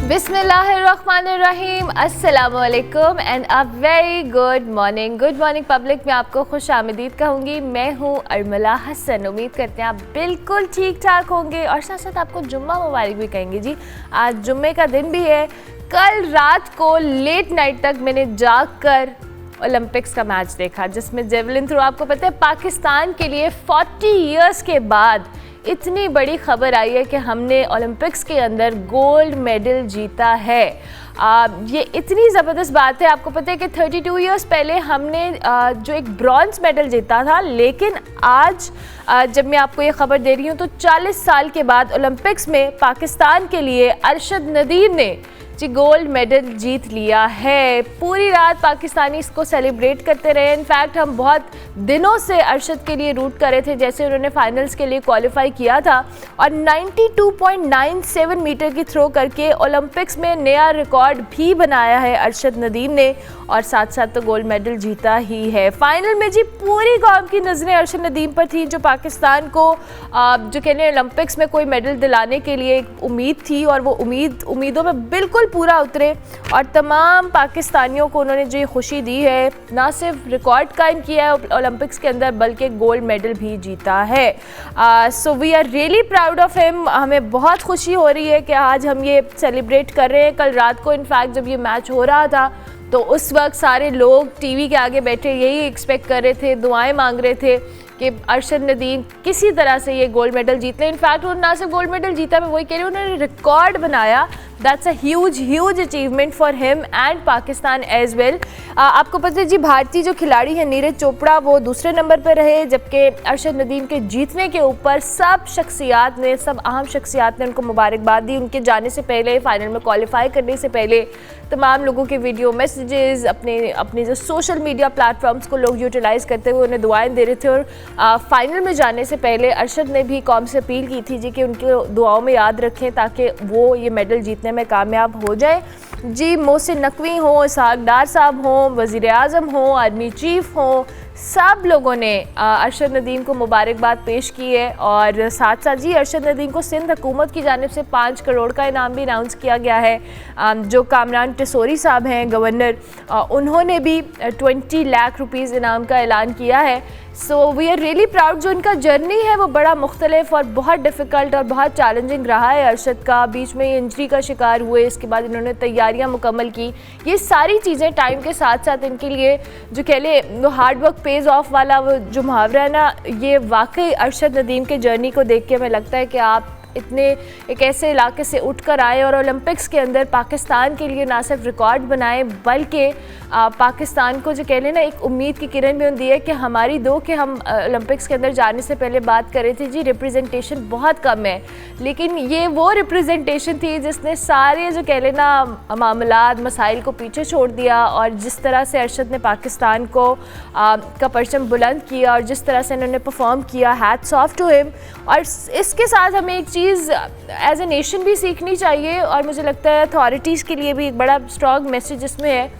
बिस्मिल्लाहिर्रहमानिर्रहीम, अस्सलामुअलैकुम and a very good morning public. मैं आपको खुश आमदीद कहूँगी। मैं हूँ अरमला हसन। उम्मीद करते हैं आप बिल्कुल ठीक ठाक होंगे और साथ साथ आपको जुम्मा मुबारक भी कहेंगे जी। आज जुम्मे का दिन भी है। कल रात को लेट नाइट तक मैंने जाग कर ओलंपिक्स का मैच देखा, जिसमें जेवलिन थ्रो, आपको पता है पाकिस्तान के लिए 40 इयर्स के बाद इतनी बड़ी खबर आई है कि हमने ओलंपिक्स के अंदर गोल्ड मेडल जीता है। ये इतनी ज़बरदस्त बात है। आपको पता है कि 32 इयर्स पहले हमने जो एक ब्रॉन्ज मेडल जीता था, लेकिन आज जब मैं आपको ये खबर दे रही हूँ तो 40 साल के बाद ओलंपिक्स में पाकिस्तान के लिए अरशद नदीम ने जी गोल्ड मेडल जीत लिया है। पूरी रात पाकिस्तानी इसको सेलिब्रेट करते रहे। इनफैक्ट हम बहुत दिनों से अरशद के लिए रूट कर रहे थे, जैसे उन्होंने फाइनल्स के लिए क्वालिफाई किया था और 92.97 मीटर की थ्रो करके ओलंपिक्स में नया रिकॉर्ड भी बनाया है अरशद नदीम ने, और साथ साथ तो गोल्ड मेडल जीता ही है। फाइनल में जी पूरी कौम की नज़रें अरशद नदीम पर थी, जो पाकिस्तान को जो कहने ओलंपिक्स में कोई मेडल दिलाने के लिए एक उम्मीद थी, और वो उम्मीदों में बिल्कुल पूरा उतरे और तमाम पाकिस्तानियों को उन्होंने जो खुशी दी है, ना सिर्फ रिकॉर्ड कायम किया है ओलंपिक्स के अंदर बल्कि गोल्ड मेडल भी जीता है। So we are really proud of him. हमें बहुत खुशी हो रही है कि आज हम ये सेलिब्रेट कर रहे हैं। कल रात को इनफैक्ट जब ये मैच हो रहा था तो उस वक्त सारे लोग टीवी के आगे बैठे यही एक्सपेक्ट कर रहे थे, दुआएं मांग रहे थे कि अरशद नदीम किसी तरह से ये गोल्ड मेडल जीत लें। इनफैक्ट उन्होंने ना सिर्फ गोल्ड मेडल जीता, मैं वही कह रही हूँ, उन्होंने रिकॉर्ड बनाया। That's a huge achievement for him and Pakistan as well. आपको पता है जी, भारतीय जो खिलाड़ी हैं नीरज चोपड़ा, वो दूसरे नंबर पर रहे, जबकि अरशद नदीम के जीतने के ऊपर सब अहम शख्सियात ने उनको मुबारकबाद दी। उनके जाने से पहले, फाइनल में क्वालिफाई करने से पहले तमाम लोगों के वीडियो मैसेजेस, अपने जो सोशल मीडिया प्लेटफॉर्म्स को लोग यूटिलाइज़ करते हुए उन्हें दुआएं दे रहे थे। और फाइनल में जाने से पहले अरशद ने भी कौम से अपील की थी जी कि उनके दुआओं में याद रखें ताकि वो ये मेडल जीतने में कामयाब हो जाए। जी मोहसिन नकवी हों, इसहाक डार साहब हों, वज़ीर आज़म हों, आर्मी चीफ़ हों, सब लोगों ने अरशद नदीम को मुबारकबाद पेश की है। और साथ साथ जी अरशद नदीम को सिंध हुकूमत की जानिब से 5 करोड़ का इनाम भी अनाउंस किया गया है। जो कामरान टिसोरी साहब हैं गवर्नर, उन्होंने भी 20 लाख रुपीज़ इनाम का ऐलान किया है। So we are really proud. जो इनका जर्नी है वो बड़ा मुख्तलिफ और बहुत डिफ़िकल्ट और बहुत चैलेंजिंग रहा है। अरशद का बीच में इंजरी का शिकार हुए, इसके बाद इन्होंने तैयारियां मुकम्मल की। ये सारी चीज़ें टाइम के साथ साथ इनके लिए जो कह ले वो हार्ड वर्क पेज ऑफ वाला वो जो मुहावरा है ना, ये वाकई अरशद नदीम के जर्नी को देख के हमें लगता है कि आप इतने एक ऐसे इलाके से उठकर आए और ओलंपिक्स के अंदर पाकिस्तान के लिए ना सिर्फ रिकॉर्ड बनाए बल्कि पाकिस्तान को जो कह लें ना एक उम्मीद की किरण भी दी है कि हमारी कि हम ओलंपिक्स के अंदर जाने से पहले बात कर रहे थे जी, रिप्रेजेंटेशन बहुत कम है, लेकिन ये वो रिप्रेजेंटेशन थी जिसने सारे जो कह लेना मामलात मसाइल को पीछे छोड़ दिया। और जिस तरह से अरशद ने पाकिस्तान को का परचम बुलंद किया और जिस तरह से इन्होंने परफॉर्म किया, हैट्स ऑफ टू हिम। और इसके साथ हमें एक चीज़ एज ए नेशन भी सीखनी चाहिए, और मुझे लगता है अथॉरिटीज़ के लिए भी एक बड़ा स्ट्रॉन्ग मैसेज इसमें है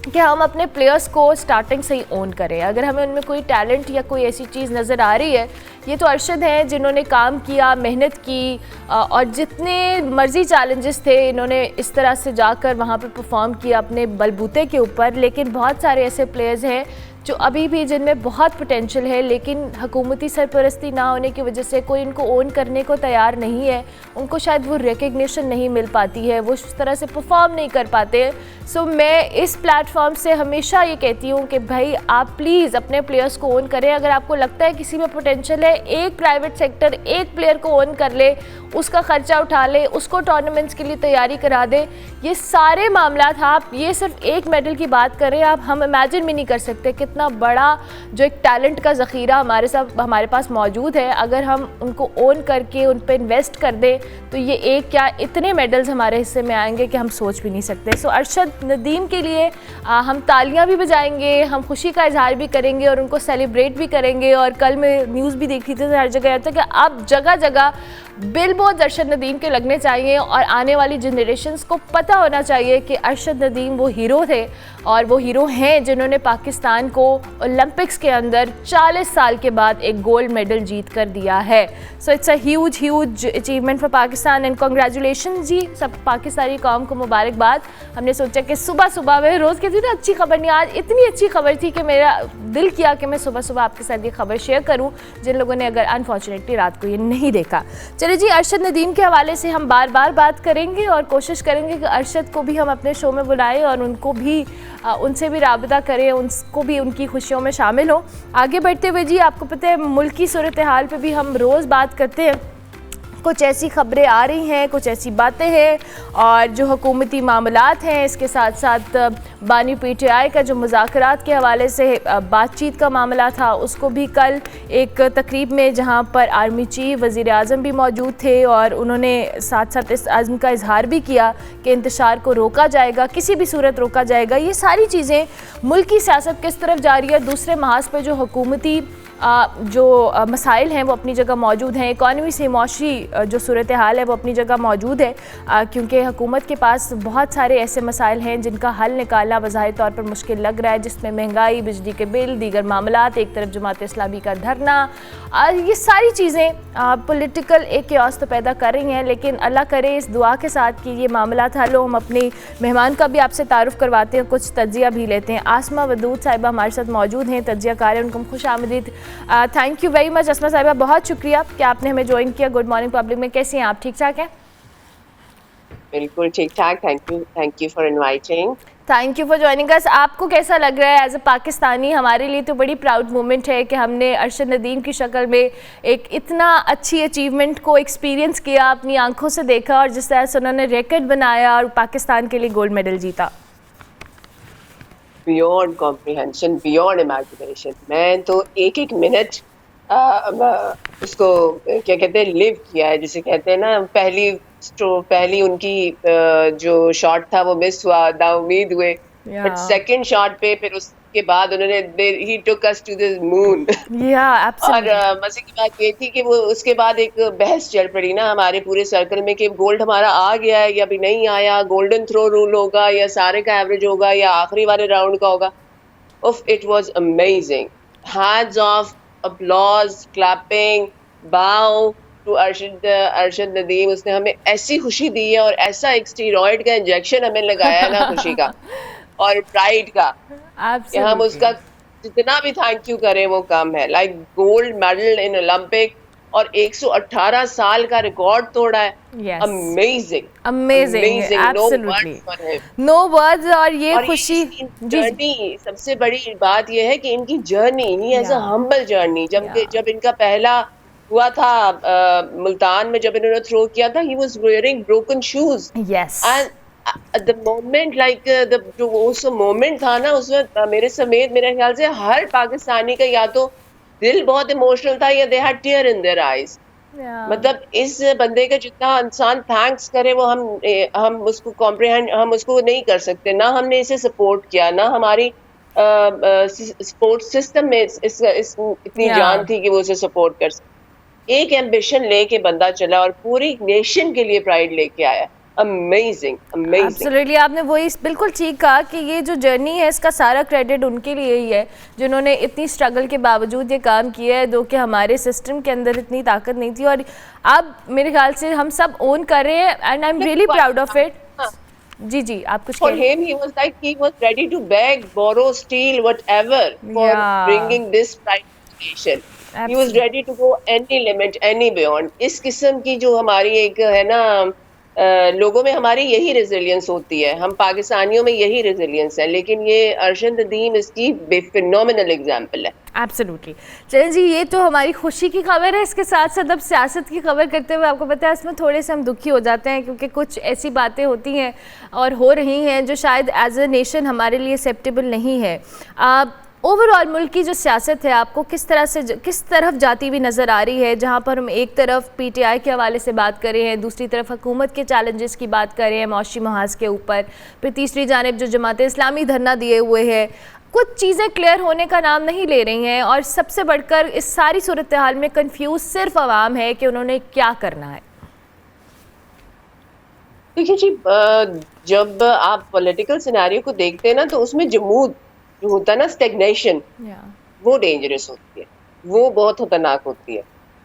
कि हम अपने प्लेयर्स को स्टार्टिंग से ही ओन करें। अगर हमें उनमें कोई टैलेंट या कोई ऐसी चीज़ नज़र आ रही है, ये तो अरशद हैं जिन्होंने काम किया, मेहनत की, और जितने मर्जी चैलेंजेस थे इन्होंने इस तरह से जाकर वहाँ पे परफॉर्म किया अपने बलबूते के ऊपर। लेकिन बहुत सारे ऐसे प्लेयर्स हैं जो अभी भी जिनमें बहुत पोटेंशियल है, लेकिन हुकूमती सरपरस्ती ना होने की वजह से कोई इनको ओन करने को तैयार नहीं है, उनको शायद वो रिकग्निशन नहीं मिल पाती है, वो उस तरह से परफॉर्म नहीं कर पाते। सो मैं इस प्लेटफॉर्म से हमेशा ये कहती हूँ कि भाई आप प्लीज़ अपने प्लेयर्स को ओन करें। अगर आपको लगता है किसी में पोटेंशियल है, एक प्राइवेट सेक्टर एक प्लेयर को ओन कर ले, उसका ख़र्चा उठा ले, उसको टूर्नामेंट्स के लिए तैयारी करा दे। ये सारे मामला आप ये सिर्फ एक मेडल की बात करें, हम इमेजिन भी नहीं कर सकते कि इतना बड़ा जो एक टैलेंट का ज़ख़ीरा हमारे पास मौजूद है, अगर हम उनको ओन करके उन पर इन्वेस्ट कर दें तो ये एक क्या इतने मेडल्स हमारे हिस्से में आएंगे कि हम सोच भी नहीं सकते। सो अरशद नदीम के लिए हम तालियां भी बजाएंगे, हम खुशी का इजहार भी करेंगे और उनको सेलिब्रेट भी करेंगे। और कल मैं न्यूज़ भी देख रही थी, हर जगह आता कि अब जगह जगह बिलबोर्ड अरशद नदीम के लगने चाहिए और आने वाली जनरेशन्स को पता होना चाहिए कि अरशद नदीम वो हीरो थे और वो हीरो हैं जिन्होंने पाकिस्तान को ओलंपिक्स के अंदर 40 साल के बाद एक गोल्ड मेडल जीत कर दिया है। So it's a huge achievement for Pakistan and congratulation जी, सब पाकिस्तानी कौम को मुबारकबाद। हमने सोचा कि सुबह सुबह में रोज़ कहती थी अच्छी खबर नहीं, आज इतनी अच्छी खबर थी कि मेरा दिल किया कि मैं सुबह सुबह आपके साथ ये खबर शेयर करूँ जिन लोगों ने अगर अनफॉर्चुनेटली रात को ये नहीं देखा। चलिए जी, अरशद नदीम के हवाले से हम बार बार बात करेंगे और कोशिश करेंगे कि अरशद को भी हम अपने शो में बुलाएं और उनको भी उनसे भी राबता करें, उनको भी उनकी खुशियों में शामिल हों। आगे बढ़ते हुए जी, आपको पता है मुल्क की सूरत हाल पे भी हम रोज़ बात करते हैं, कुछ ऐसी खबरें आ रही हैं, कुछ ऐसी बातें हैं और जो हुकूमती मामलात हैं, इसके साथ साथ बानी PTI का जो मुज़ाकरात के हवाले से बातचीत का मामला था, उसको भी कल एक तकरीब में जहां पर आर्मी चीफ वज़ीर आज़म भी मौजूद थे और उन्होंने साथ साथ इस आज़म का इजहार भी किया कि इंतशार को रोका जाएगा, किसी भी सूरत रोका जाएगा। ये सारी चीज़ें मुल्क की सियासत किस तरफ जा रही है, दूसरे महाज पर जो हुकूमती जो मसाइल हैं वो अपनी जगह मौजूद हैं, इकॉनमी से मौशी जो सूरत हाल है वो अपनी जगह मौजूद है, क्योंकि हुकूमत के पास बहुत सारे ऐसे मसाइल हैं जिनका हल निकालना बज़ाहिर तौर पर मुश्किल लग रहा है, जिसमें महंगाई, बिजली के बिल, दीगर मामलात, एक तरफ जमात इस्लामी का धरना, ये सारी चीज़ें पॉलिटिकल एक क्यास तो पैदा कर रही हैं। लेकिन अल्लाह करे इस दुआ के साथ कि ये मामलात हल हो। हम अपने मेहमान का भी आपसे तारुफ़ करवाते हैं, कुछ तजिया भी लेते हैं। आसमा वदूद साहिबा हमारे साथ मौजूद हैं, तजिया कार हैं, उनको खुश आमदीद। Thank you very much Asma साहिबा, बहुत शुक्रिया कि आपने हमें ज्वाइन किया। गुड मॉर्निंग पब्लिक में कैसी हैं आप, ठीक ठाक हैं? बिल्कुल ठीक ठाक, thank you for inviting. Thank you for joining us. आपको कैसा लग रहा है एज अ पाकिस्तानी? हमारे लिए तो बड़ी प्राउड मोमेंट है कि हमने अरशद नदीम की शक्ल में एक इतना अच्छी अचीवमेंट को एक्सपीरियंस किया, अपनी आंखों से देखा और जिस तरह से उन्होंने रिकॉर्ड बनाया और पाकिस्तान के लिए गोल्ड मेडल जीता। Beyond comprehension, beyond imagination. मैं तो एक एक मिनट उसको क्या कहते हैं लिव किया है, जिसे कहते हैं ना, पहली उनकी जो शॉट था वो मिस हुआ, नाउमीद हुए, बट सेकंड शॉट पे फिर उसके बाद उन्होंने ही टुक अस टू द मून। और मजे की बात ये थी कि वो उसके बाद एक बहस चल पड़ी ना हमारे पूरे सर्कल में कि गोल्ड हमारा आ गया है या अभी नहीं आया, गोल्डन थ्रो रूल होगा या सारे का एवरेज होगा या आखिरी वाले राउंड का होगा। उफ, it was amazing, hands of, applause, clapping, बाउ टू अरशद नदीम। उसने हमें ऐसी खुशी दी है और ऐसा एक स्टीरॉयड का इंजेक्शन हमें लगाया ना खुशी का और प्राइड का, कि हम उसका जितना भी थैंक यू करें वो कम है। Like gold medal in Olympic और 118 साल का रिकॉर्ड तोड़ा है। Amazing, amazing, absolutely no words. और ये खुशी, जर्नी, सबसे बड़ी बात ये है कि इनकी जर्नी ही एज अ हम्बल जर्नी। जब इनका पहला हुआ था मुल्तान में, जब इन्होंने थ्रो किया था, he was wearing broken shoes, and the moment, like जो उस मोमेंट था ना, उसमें मेरे समेत मेरे ख्याल से हर पाकिस्तानी का या तो दिल बहुत इमोशनल था या they had tier in their eyes. मतलब इस बंदे का जितना इंसान थैंक्स करे वो हम उसको कॉम्प्रिहेंड, हम उसको नहीं कर सकते। ना हमने इसे सपोर्ट किया, ना हमारी स्पोर्ट्स सिस्टम में इतनी जान थी कि वो उसे सपोर्ट कर सके। एक एम्बिशन लेके बंदा चला और पूरी नेशन के लिए प्राइड लेके आया। Amazing, amazing. एब्सोल्युटली, आपने वही बिल्कुल ठीक कहा कि ये जो जर्नी है इसका सारा क्रेडिट उनके लिए ही है जिन्होंने इतनी स्ट्रगल के बावजूद ये काम किया है, दो कि हमारे सिस्टम के अंदर इतनी ताकत नहीं थी। और अब मेरे ख्याल से हम सब ओन कर रहे हैं and I am really proud of it. जी जी, आप कुछ For him, he was ready to beg, borrow, steal, whatever for bringing this pride to the nation. He was ready to go any limit, any beyond. इस किस्म की जो हमारी एक है ना, लोगों में हमारी यही रेजिलियंस होती है, हम पाकिस्तानियों में यही रेजिलियंस है, लेकिन ये अरशद नदीम इसकी फिनोमिनल एग्जाम्पल है। एब्सोल्युटली। चलें जी, ये तो हमारी खुशी की खबर है। इसके साथ साथ अब सियासत की खबर करते हुए आपको पता है इसमें थोड़े से हम दुखी हो जाते हैं, क्योंकि कुछ ऐसी बातें होती हैं और हो रही हैं जो शायद एज अ नेशन हमारे लिए एक्सेप्टेबल नहीं है। ओवरऑल मुल्क की जो सियासत है आपको किस तरफ जाती हुई नज़र आ रही है, जहाँ पर हम एक तरफ पीटीआई के हवाले से बात कर रहे हैं, दूसरी तरफ हुकूमत के चैलेंजेस की बात कर रहे हैं मौशी महाज के ऊपर, फिर तीसरी जानिब जो जमात इस्लामी धरना दिए हुए है, कुछ चीज़ें क्लियर होने का नाम नहीं ले रही हैं और सबसे बढ़कर इस सारी सूरत हाल में कंफ्यूज सिर्फ आवाम है कि उन्होंने क्या करना है। देखिए जी, जब आप पॉलिटिकल सिनेरियो को देखते हैं ना तो उसमें जमूद जो होता है ना, स्टेग्नेशन, वो डेंजरस होती है, वो बहुत खतरनाक होती है।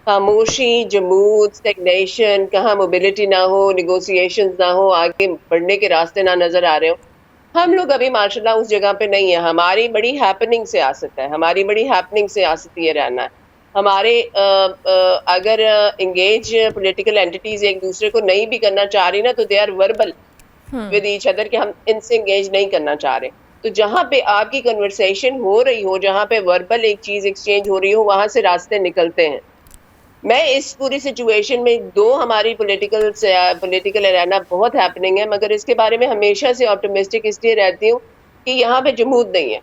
खामोशी, जमूद, स्टेग्नेशन, कहाँ मोबिलिटी ना हो, निगोशिएशंस ना हो, आगे बढ़ने के रास्ते ना नजर आ रहे हो। हम लोग अभी माशाल्लाह उस जगह पे नहीं है। हमारी बड़ी हैपनिंग सियासत है, हमारी बड़ी हैपनिंग सियासत ये रहना है। हमारे अगर एंगेज पॉलिटिकल एंटिटीज एक दूसरे को नहीं भी करना चाह रही ना, तो they are verbal with each other कि हम इनसे एंगेज नहीं करना चाह रहे। तो जहाँ पे आपकी कन्वर्सेशन हो रही हो, जहाँ पे वर्बल एक चीज एक्सचेंज हो रही हो, वहां से रास्ते निकलते हैं। मैं इस पूरी सिचुएशन में हमारी पॉलिटिकल एरेना बहुत हैपनिंग है, मगर इसके बारे में हमेशा से ऑप्टिमिस्टिक इसलिए रहती हूँ कि यहाँ पे जमूद नहीं है।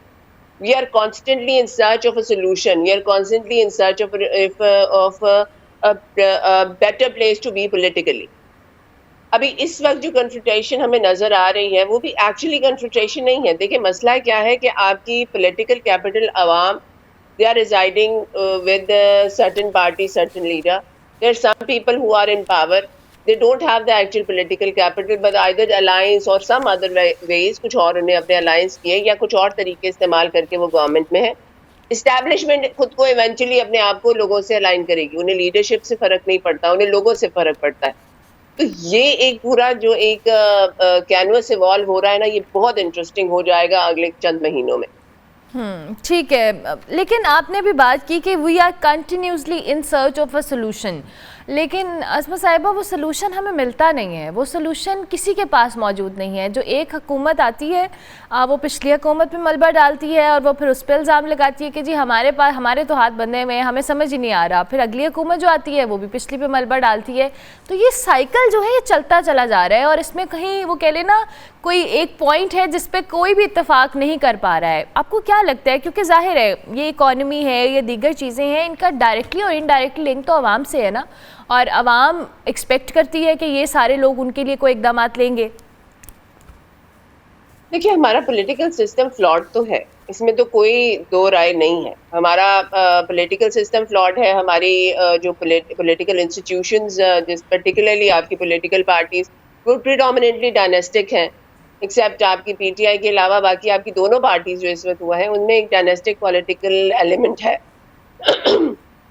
We are constantly in search of a solution. We are constantly in search of a better place to be politically. अभी इस वक्त जो कन्फ्रंटेशन हमें नजर आ रही है वो भी एक्चुअली कन्फ्रंटेशन नहीं है। देखिए मसला क्या है कि आपकी political capital Awam, they are residing with certain party, certain leader. There are some people who are in power. They don't have the actual political capital, but either alliance or some other ways, कुछ और उन्हें अपने alliance किए या कुछ और तरीके इस्तेमाल करके वो गवर्नमेंट में है। इस्टेब्लिशमेंट खुद को इवेंचुअली अपने आप को लोगों से अलाइन करेगी, उन्हें लीडरशिप से फर्क नहीं पड़ता, उन्हें लोगों से फर्क पड़ता है। तो ये एक पूरा जो एक कैनवस इवॉल्व हो रहा है ना, ये बहुत इंटरेस्टिंग हो जाएगा अगले चंद महीनों में। ठीक है, लेकिन आपने भी बात की कि we are continuously in search of a solution, लेकिन अस्मा साहिबा वो सोल्यूशन हमें मिलता नहीं है, वो सोल्यूशन किसी के पास मौजूद नहीं है। जो एक हुकूमत आती है वो पिछली हुकूमत में मलबा डालती है और वो फिर उस पर इल्ज़ाम लगाती है कि जी हमारे तो हाथ बंधे हुए हैं, हमें समझ ही नहीं आ रहा। फिर अगली हुकूमत जो आती है वो भी पिछली पे मलबा डालती है। तो ये साइकिल जो है ये चलता चला जा रहा है और इसमें कहीं वो कह लेना कोई एक पॉइंट है जिस पे कोई भी इत्तेफाक नहीं कर पा रहा है। आपको क्या लगता है, क्योंकि जाहिर है ये इकॉनमी है, ये दीगर चीज़ें हैं, इनका डायरेक्टली और इनडायरेक्टली लिंक तो आवाम से है ना, और आवाम एक्सपेक्ट करती है कि ये सारे लोग उनके लिए कोई इकदाम लेंगे। देखिए हमारा पॉलिटिकल सिस्टम फ्लॉड तो है, इसमें तो कोई दो राय नहीं है। हमारा पॉलिटिकल सिस्टम फ्लॉड है, हमारी जो पॉलिटिकल इंस्टीट्यूशंस, जिस पर्टिकुलरली आपकी पॉलिटिकल पार्टीज, वो प्रीडोमिनेटली डायनेस्टिक हैं। एक्सेप्ट आपकी पीटीआई के अलावा बाकी आपकी दोनों पार्टीज जो इस वक्त हुआ है उनमें एक डायनेस्टिक पॉलिटिकल एलिमेंट है।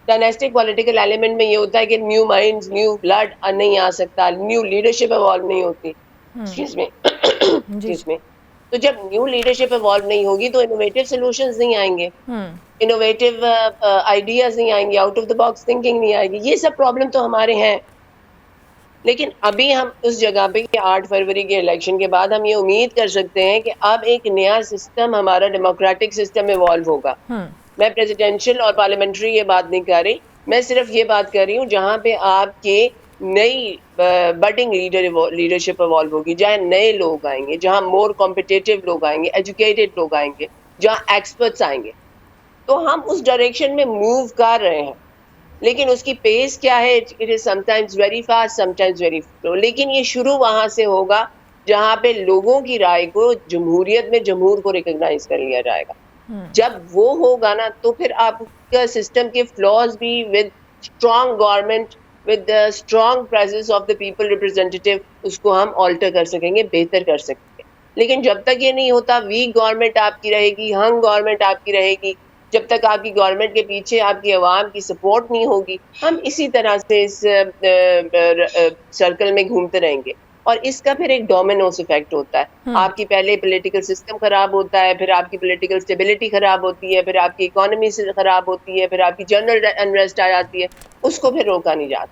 डायनेस्टिक पॉलिटिकल एलिमेंट में ये होता है कि न्यू माइंड्स, न्यू ब्लड नहीं आ सकता, न्यू लीडरशिप इवॉल्व नहीं होती जिसमें तो जब न्यू लीडरशिप इवॉल्व नहीं होगी तो इनोवेटिव सॉल्यूशंस नहीं आएंगे, इनोवेटिव आइडियाज नहीं आएंगे, out of the box thinking नहीं आएगी। ये सब प्रॉब्लम तो हमारे हैं, लेकिन अभी हम उस जगह पे कि 8 फरवरी के इलेक्शन के बाद हम ये उम्मीद कर सकते हैं कि अब एक नया सिस्टम, हमारा डेमोक्रेटिक सिस्टम इवॉल्व होगा। मैं प्रेसिडेंशियल और पार्लियामेंट्री ये बात नहीं कर रही, मैं सिर्फ ये बात कर रही हूँ जहाँ पे आपके नई बडिंग लीडरशिप इवॉल्व होगी, जहाँ नए लोग आएंगे, जहाँ मोर कॉम्पिटिटिव लोग आएंगे, एजुकेटेड लोग आएंगे, जहाँ एक्सपर्ट्स आएंगे। तो हम उस डायरेक्शन में मूव कर रहे हैं, लेकिन उसकी पेस क्या है, it is sometimes very fast, sometimes very slow. लेकिन ये शुरू वहां से होगा जहाँ पे लोगों की राय को जमहूरियत में जमहूर को रिकॉग्नाइज कर लिया जाएगा। जब वो होगा ना तो फिर आपका सिस्टम के फ्लॉज भी with strong government, with the strong presence of the people representative, उसको हम ऑल्टर कर सकेंगे, बेहतर कर सकेंगे। लेकिन जब तक ये नहीं होता, वीक गवर्नमेंट आपकी रहेगी, हंग गवर्नमेंट आपकी रहेगी, जब तक आपकी गवर्नमेंट के पीछे आपकी आवाम की सपोर्ट नहीं होगी, हम इसी तरह से इस सर्कल में घूमते रहेंगे। और इसका फिर एक डोमिनोस इफेक्ट होता है। आपकी पहले पॉलिटिकल सिस्टम खराब होता है, फिर आपकी पॉलिटिकल स्टेबिलिटी खराब होती है, फिर आपकी इकोनॉमी से खराब होती है, फिर आपकी जनरल अनरेस्ट आ जाती है, उसको फिर रोका नहीं जाता।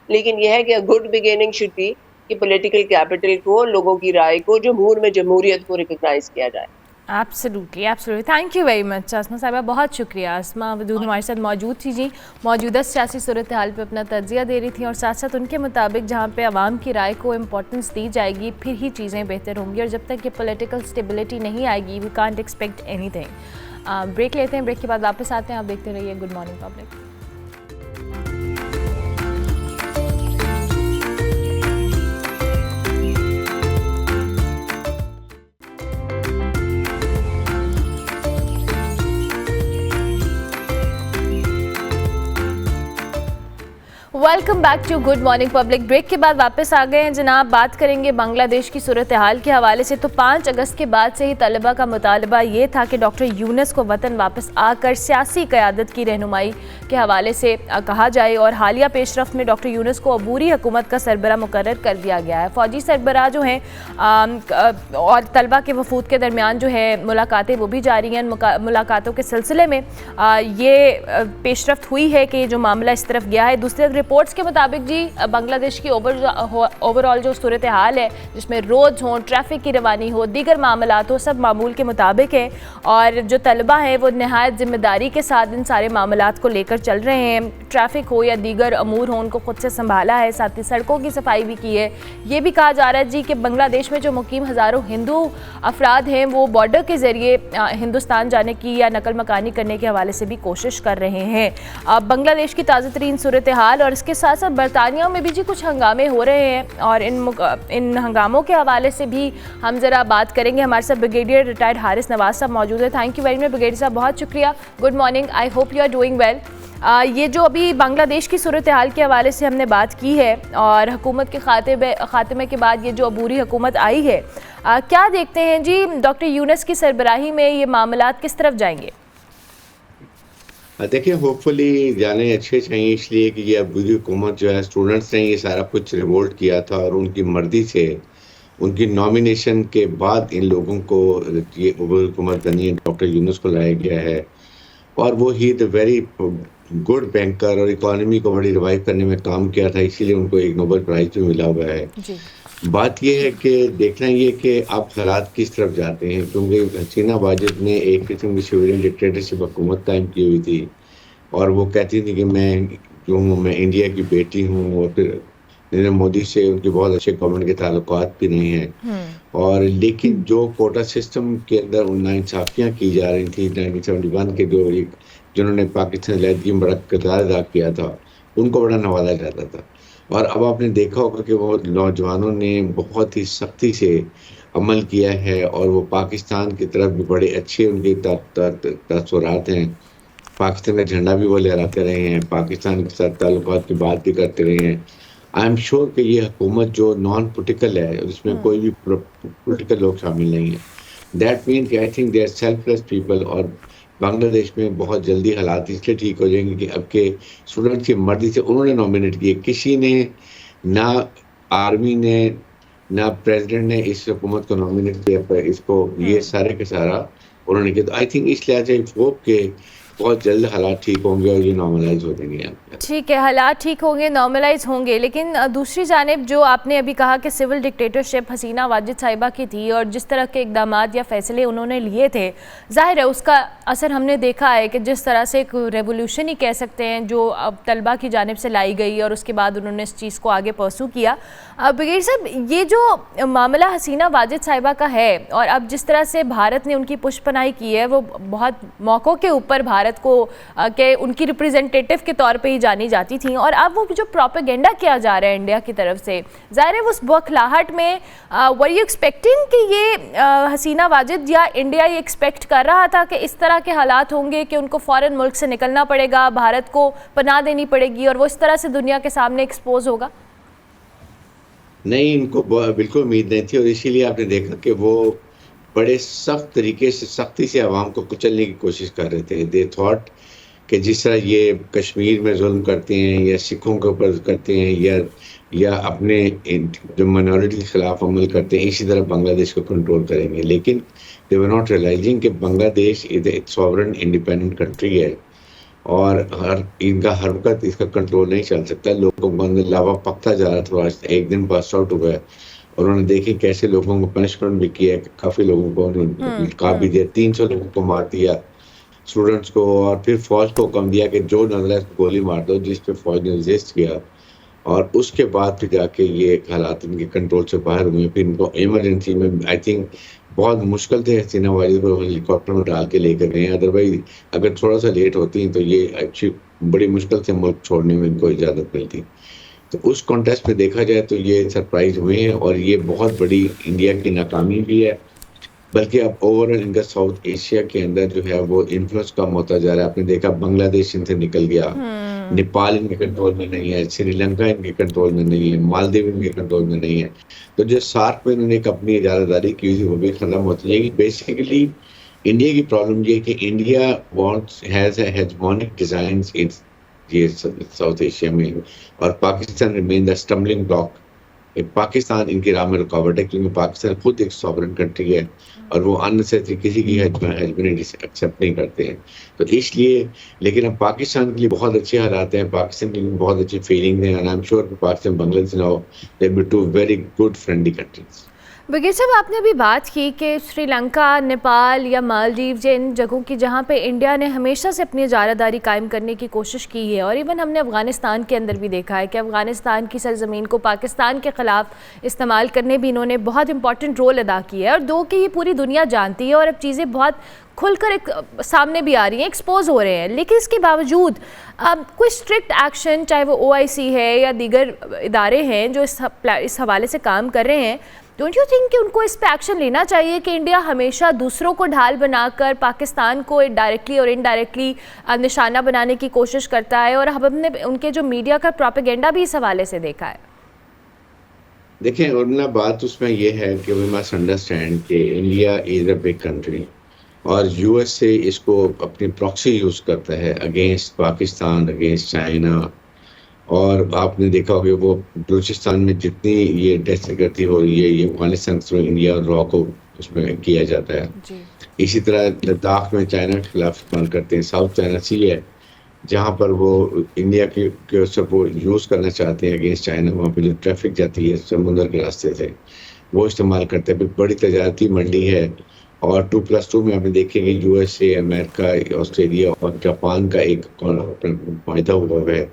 लेकिन यह है कि गुड बिगिनिंग शुड बी कि पॉलिटिकल कैपिटल को, लोगों की राय को, जमहूर में जमहूरियत को रिकॉग्नाइज किया जाए। Absolutely, absolutely, thank you very much Asma साहिबा, बहुत शुक्रिया। आसमा वदूद हमारे साथ मौजूद थी जी, मौजूदा सियासी सूरत हाल पर अपना तजिया दे रही थी और साथ साथ उनके मुताबिक जहाँ पे आवाम की राय को इम्पोर्टेंस दी जाएगी फिर ही चीज़ें बेहतर होंगी, और जब तक ये पॉलिटिकल स्टेबिलिटी नहीं आएगी we can't expect anything. Break लेते हैं, ब्रेक के बाद वापस आते हैं। आप देखते रहिए good morning public. Welcome back to good morning public. Break के बाद वापस आ गए हैं जनाब। बात करेंगे बांग्लादेश की सूरत हाल के हवाले से। तो 5 अगस्त के बाद से ही तलबा का मुतालबा ये था कि डॉक्टर यूनुस को वतन वापस आकर सियासी क़यादत की रहनुमाई के हवाले से कहा जाए, और हालिया पेशरफ्त में डॉक्टर यूनुस को अबूरी हुकूमत का सरबरा मुकर्रर कर दिया गया है। फ़ौजी सरबरा जो हैं और तलबा के वफूद के दरमियान जो है मुलाकातें वो भी जारी हैं। मुलाकातों के सिलसिले में ये पेशरफ्त हुई है कि जो मामला इस तरफ गया है। दूसरी रिपोर्ट्स के मुताबिक जी बांग्लादेश की ओवरऑल जो सूरत हाल है, जिसमें रोड्स हों, ट्रैफिक की रवानी हो, दीगर मामलात हो, सब मामूल के मुताबिक है। और जो तलबा हैं वो नहायत ज़िम्मेदारी के साथ इन सारे मामलात को लेकर चल रहे हैं। ट्रैफिक हो या दीगर अमूर हो, उनको खुद से संभाला है, साथ ही सड़कों की सफाई भी की है। ये भी कहा जा रहा है जी कि बांग्लादेश में जो मुकीम हज़ारों हिंदू अफराद हैं वो बॉर्डर के ज़रिए हिंदुस्तान जाने की या नकल मकानी करने के हवाले से भी कोशिश कर रहे हैं। बांग्लादेश की ताज़ा तरीन सूरत हाल और इसके साथ साथ बरतानिया में भी जी कुछ हंगामे हो रहे हैं, और इन हंगामों के हवाले से भी हम ज़रा बात करेंगे। हमारे साथ ब्रिगेडियर रिटायर्ड हारिस नवाज साहब मौजूद है। Thank you very much brigadier साहब, बहुत शुक्रिया। Good morning, I hope you are doing well. ये जो अभी बांग्लादेश की सूरत हाल के हवाले से हमने बात की है, और हुकूमत के खात्मे के बाद ये जो अबूरी हुकूमत आई है, क्या देखते हैं जी डॉक्टर यूनुस की सरबराही में ये मामलात किस तरफ जाएंगे? देखिए, होपफुली जाने अच्छे चाहिए, इसलिए कि ये अबूरी हुकूमत जो है, स्टूडेंट्स ने ये सारा कुछ रिवोल्ट किया था और उनकी मर्जी से उनकी नॉमिनेशन के बाद इन लोगों को ये अबूरी हुकूमत बनी, डॉक्टर यूनुस को लाया गया है। और वो ही द वेरी गुड बैंकर और इकोनॉमी को बड़ी रिवाइव करने में काम किया था, इसीलिए उनको एक नोबेल प्राइज़ भी मिला हुआ है। बात ये है कि देखना ये कि अब हालात किस तरफ जाते हैं, क्योंकि हसीना वाजिद ने एक किस्म की सिविलियन डिक्टेटरशिप हुकूमत कायम की हुई थी, और वो कहती थी कि मैं इंडिया की बेटी हूँ, और फिर नरेंद्र मोदी से उनके बहुत अच्छे गवर्नमेंट के ताल्लुकात भी नहीं हैं। और लेकिन जो कोटा सिस्टम के अंदर नाइंसाफियाँ की जा रही थी 1971 के जिन्होंने पाकिस्तान लहदी में बड़ा किरदार अदा किया था, उनको बड़ा नवाजा जाता था। और अब आपने देखा होगा कि वो नौजवानों ने बहुत ही सख्ती से अमल किया है, और वो पाकिस्तान की तरफ भी बड़े अच्छे उनके तसव्वुरात हैं। पाकिस्तान का झंडा भी वो लहराते रहे हैं, पाकिस्तान के साथ ताल्लुकात की बात भी करते रहे हैं। आई एम श्योर कि ये हुकूमत जो नॉन पोलिटिकल है, उसमें कोई भी पोलिटिकल लोग शामिल नहीं है। दैट मीन कि I think they are selfless people, और बांग्लादेश में बहुत जल्दी हालात इसलिए ठीक हो जाएंगे कि अब के स्टूडेंट्स की मर्जी से उन्होंने नॉमिनेट किए। किसी ने, ना आर्मी ने, ना प्रेसिडेंट ने इस हुकूमत को नॉमिनेट किया, पर इसको ये सारे के सारा उन्होंने किया। तो आई थिंक इस लिहाज से होप के बहुत जल्द हालात ठीक होंगे और ये नॉर्मलाइज हो जाएंगे। ठीक है, हालात ठीक होंगे, नॉर्मलाइज होंगे, लेकिन दूसरी जानिब जो आपने अभी कहा कि सिविल डिक्टेटरशिप हसीना वाजिद साहिबा की थी, और जिस तरह के इकदाम या फ़ैसले उन्होंने लिए थे, जाहिर है उसका असर हमने देखा है कि जिस तरह से एक रेवोल्यूशन ही कह सकते हैं जो अब तलबा की जानिब से लाई गई, और उसके बाद उन्होंने इस चीज़ को आगे परसू किया। ब्रिगेडियर साहब, ये जो मामला हसीना वाजिद साहिबा का है, और अब जिस तरह से भारत ने उनकी पुष्पनाई की है, वो बहुत मौक़ों के ऊपर भारत को के उनकी रिप्रेजेंटेटिव के तौर पे ही जानी जाती थी, और अब वो जो प्रोपेगेंडा किया जा रहा है इंडिया की तरफ से, ज़ाहिर है उस बौखलाहट में वर यू एक्सपेक्टिंग कि ये हसीना वाजिद या इंडिया ये एक्सपेक्ट कर रहा था कि इस तरह के हालात होंगे कि उनको फ़ौरन मुल्क से निकलना पड़ेगा, भारत को पनाह देनी पड़ेगी, और वो इस तरह से दुनिया के सामने एक्सपोज होगा? नहीं, इनको बिल्कुल उम्मीद नहीं थी, और इसीलिए आपने देखा कि वो बड़े सख्त तरीके से, सख्ती से आवाम को कुचलने की कोशिश कर रहे थे। दे थॉट कि जिस तरह ये कश्मीर में जुल्म करते हैं, या सिखों के ऊपर करते हैं, या अपने जो माइनॉरिटी के खिलाफ अमल करते हैं, इसी तरह बांग्लादेश को कंट्रोल करेंगे। लेकिन दे वर नॉट रियलाइजिंग कि Bangladesh is a sovereign independent country है, और इनका हर वक्त इसका कंट्रोल नहीं चल सकता। लोगों को अंदर लावा पकता जा रहा था, एक दिन पास आउट हुआ है, और उन्होंने देखे कैसे लोगों को पनिशमेंट भी किया, काफ़ी लोगों को निकाल भी दिया, 300 लोगों को मार दिया, स्टूडेंट्स को, और फिर फौज को हुक्म दिया कि जो नजर है गोली मार दो, जिस पे फौज ने रेजिस्ट किया, और उसके बाद फिर जाके ये हालात इनके कंट्रोल से बाहर हुए। फिर इनको इमरजेंसी में आई थिंक बहुत मुश्किल से हसीना वाजिद को हेलीकॉप्टर में डाल के लेकर गए, अदरवाइज अगर थोड़ा सा लेट होती तो ये अच्छी बड़ी मुश्किल से मुल्क छोड़ने में इनको इजाज़त मिलती। तो उस कॉन्टेस्ट में देखा जाए तो ये सरप्राइज हुए हैं और ये बहुत बड़ी इंडिया की नाकामी भी है, बल्कि अब ओवरऑल इनका साउथ एशिया के अंदर जो है वो इन्फ्लुएंस कम होता जा रहा है। आपने देखा बांग्लादेश इनसे निकल गया, नेपाल इनके कंट्रोल में नहीं है, श्रीलंका इनके कंट्रोल में नहीं है, मालदीव इनके कंट्रोल में नहीं है। तो जो सार्क में इन्होंने एक अपनी इजारादारी की हुई वो भी खत्म होती है। बेसिकली इंडिया की प्रॉब्लम ये है कि India wants has a hegemonic designs in ये साउथ एशिया में, और Pakistan remain the stumbling block. Pakistan इनकी राह में रुकावट है, क्योंकि पाकिस्तान खुद एक सॉवरेन कंट्री है और वो अननेसेसरी किसी की हेजमनी एक्सेप्ट नहीं करते हैं। तो इसलिए, लेकिन अब पाकिस्तान के लिए बहुत अच्छे हालात हैं, पाकिस्तान के लिए बहुत अच्छी फीलिंग है, एंड आई एम श्योर कि Pakistan Bangladesh now they be two very good friendly countries. बगैर साहब, आपने अभी बात की कि श्रीलंका, नेपाल या मालदीव जिन जगहों की जहाँ पे इंडिया ने हमेशा से अपनी इजारादारी कायम करने की कोशिश की है, और इवन हमने अफ़गानिस्तान के अंदर भी देखा है कि अफ़गानिस्तान की सरज़मीन को पाकिस्तान के ख़िलाफ़ इस्तेमाल करने भी इन्होंने बहुत इंपॉर्टेंट रोल अदा किया है, और दो कि ये पूरी दुनिया जानती है और अब चीज़ें बहुत खुलकर एक सामने भी आ रही हैं, एक्सपोज हो रहे हैं। लेकिन इसके बावजूद कोई स्ट्रिक्ट एक्शन, चाहे वो OIC है या दीगर इदारे हैं जो इस हवाले से काम कर रहे हैं, डोंट यू थिंक कि उनको इस पे एक्शन लेना चाहिए कि इंडिया हमेशा दूसरों को ढाल बनाकर पाकिस्तान को डायरेक्टली और इनडायरेक्टली निशाना बनाने की कोशिश करता है, और हमने उनके जो मीडिया का प्रोपेगेंडा भी इस हवाले से देखा है। देखिए उर्मिला, बात उसमें ये है कि वी मस्ट अंडरस्टैंड कि India is a big country और US से इसको अपनी प्रॉक्सी यूज़ करता है अगेंस्ट पाकिस्तान, अगेंस्ट चाइना। और आपने देखा होगा वो बलूचिस्तान में जितनी ये दहशतगर्दी हो रही है, ये अफगानिस्तान थ्रू इंडिया और रॉ को उसमें किया जाता है जी। इसी तरह लद्दाख में चाइना के खिलाफ इस्तेमाल करते हैं। साउथ चाइना सी है जहाँ पर वो इंडिया के सपोर्ट यूज़ करना चाहते हैं अगेंस्ट चाइना, वहाँ पे जो ट्रैफिक जाती है समुद्र के रास्ते से वो इस्तेमाल करते हैं। बड़ी तजारती मंडी है, और 2+2 में आपने देखेंगे USA, अमेरिका, ऑस्ट्रेलिया और जापान का एक माहिदा हुआ है।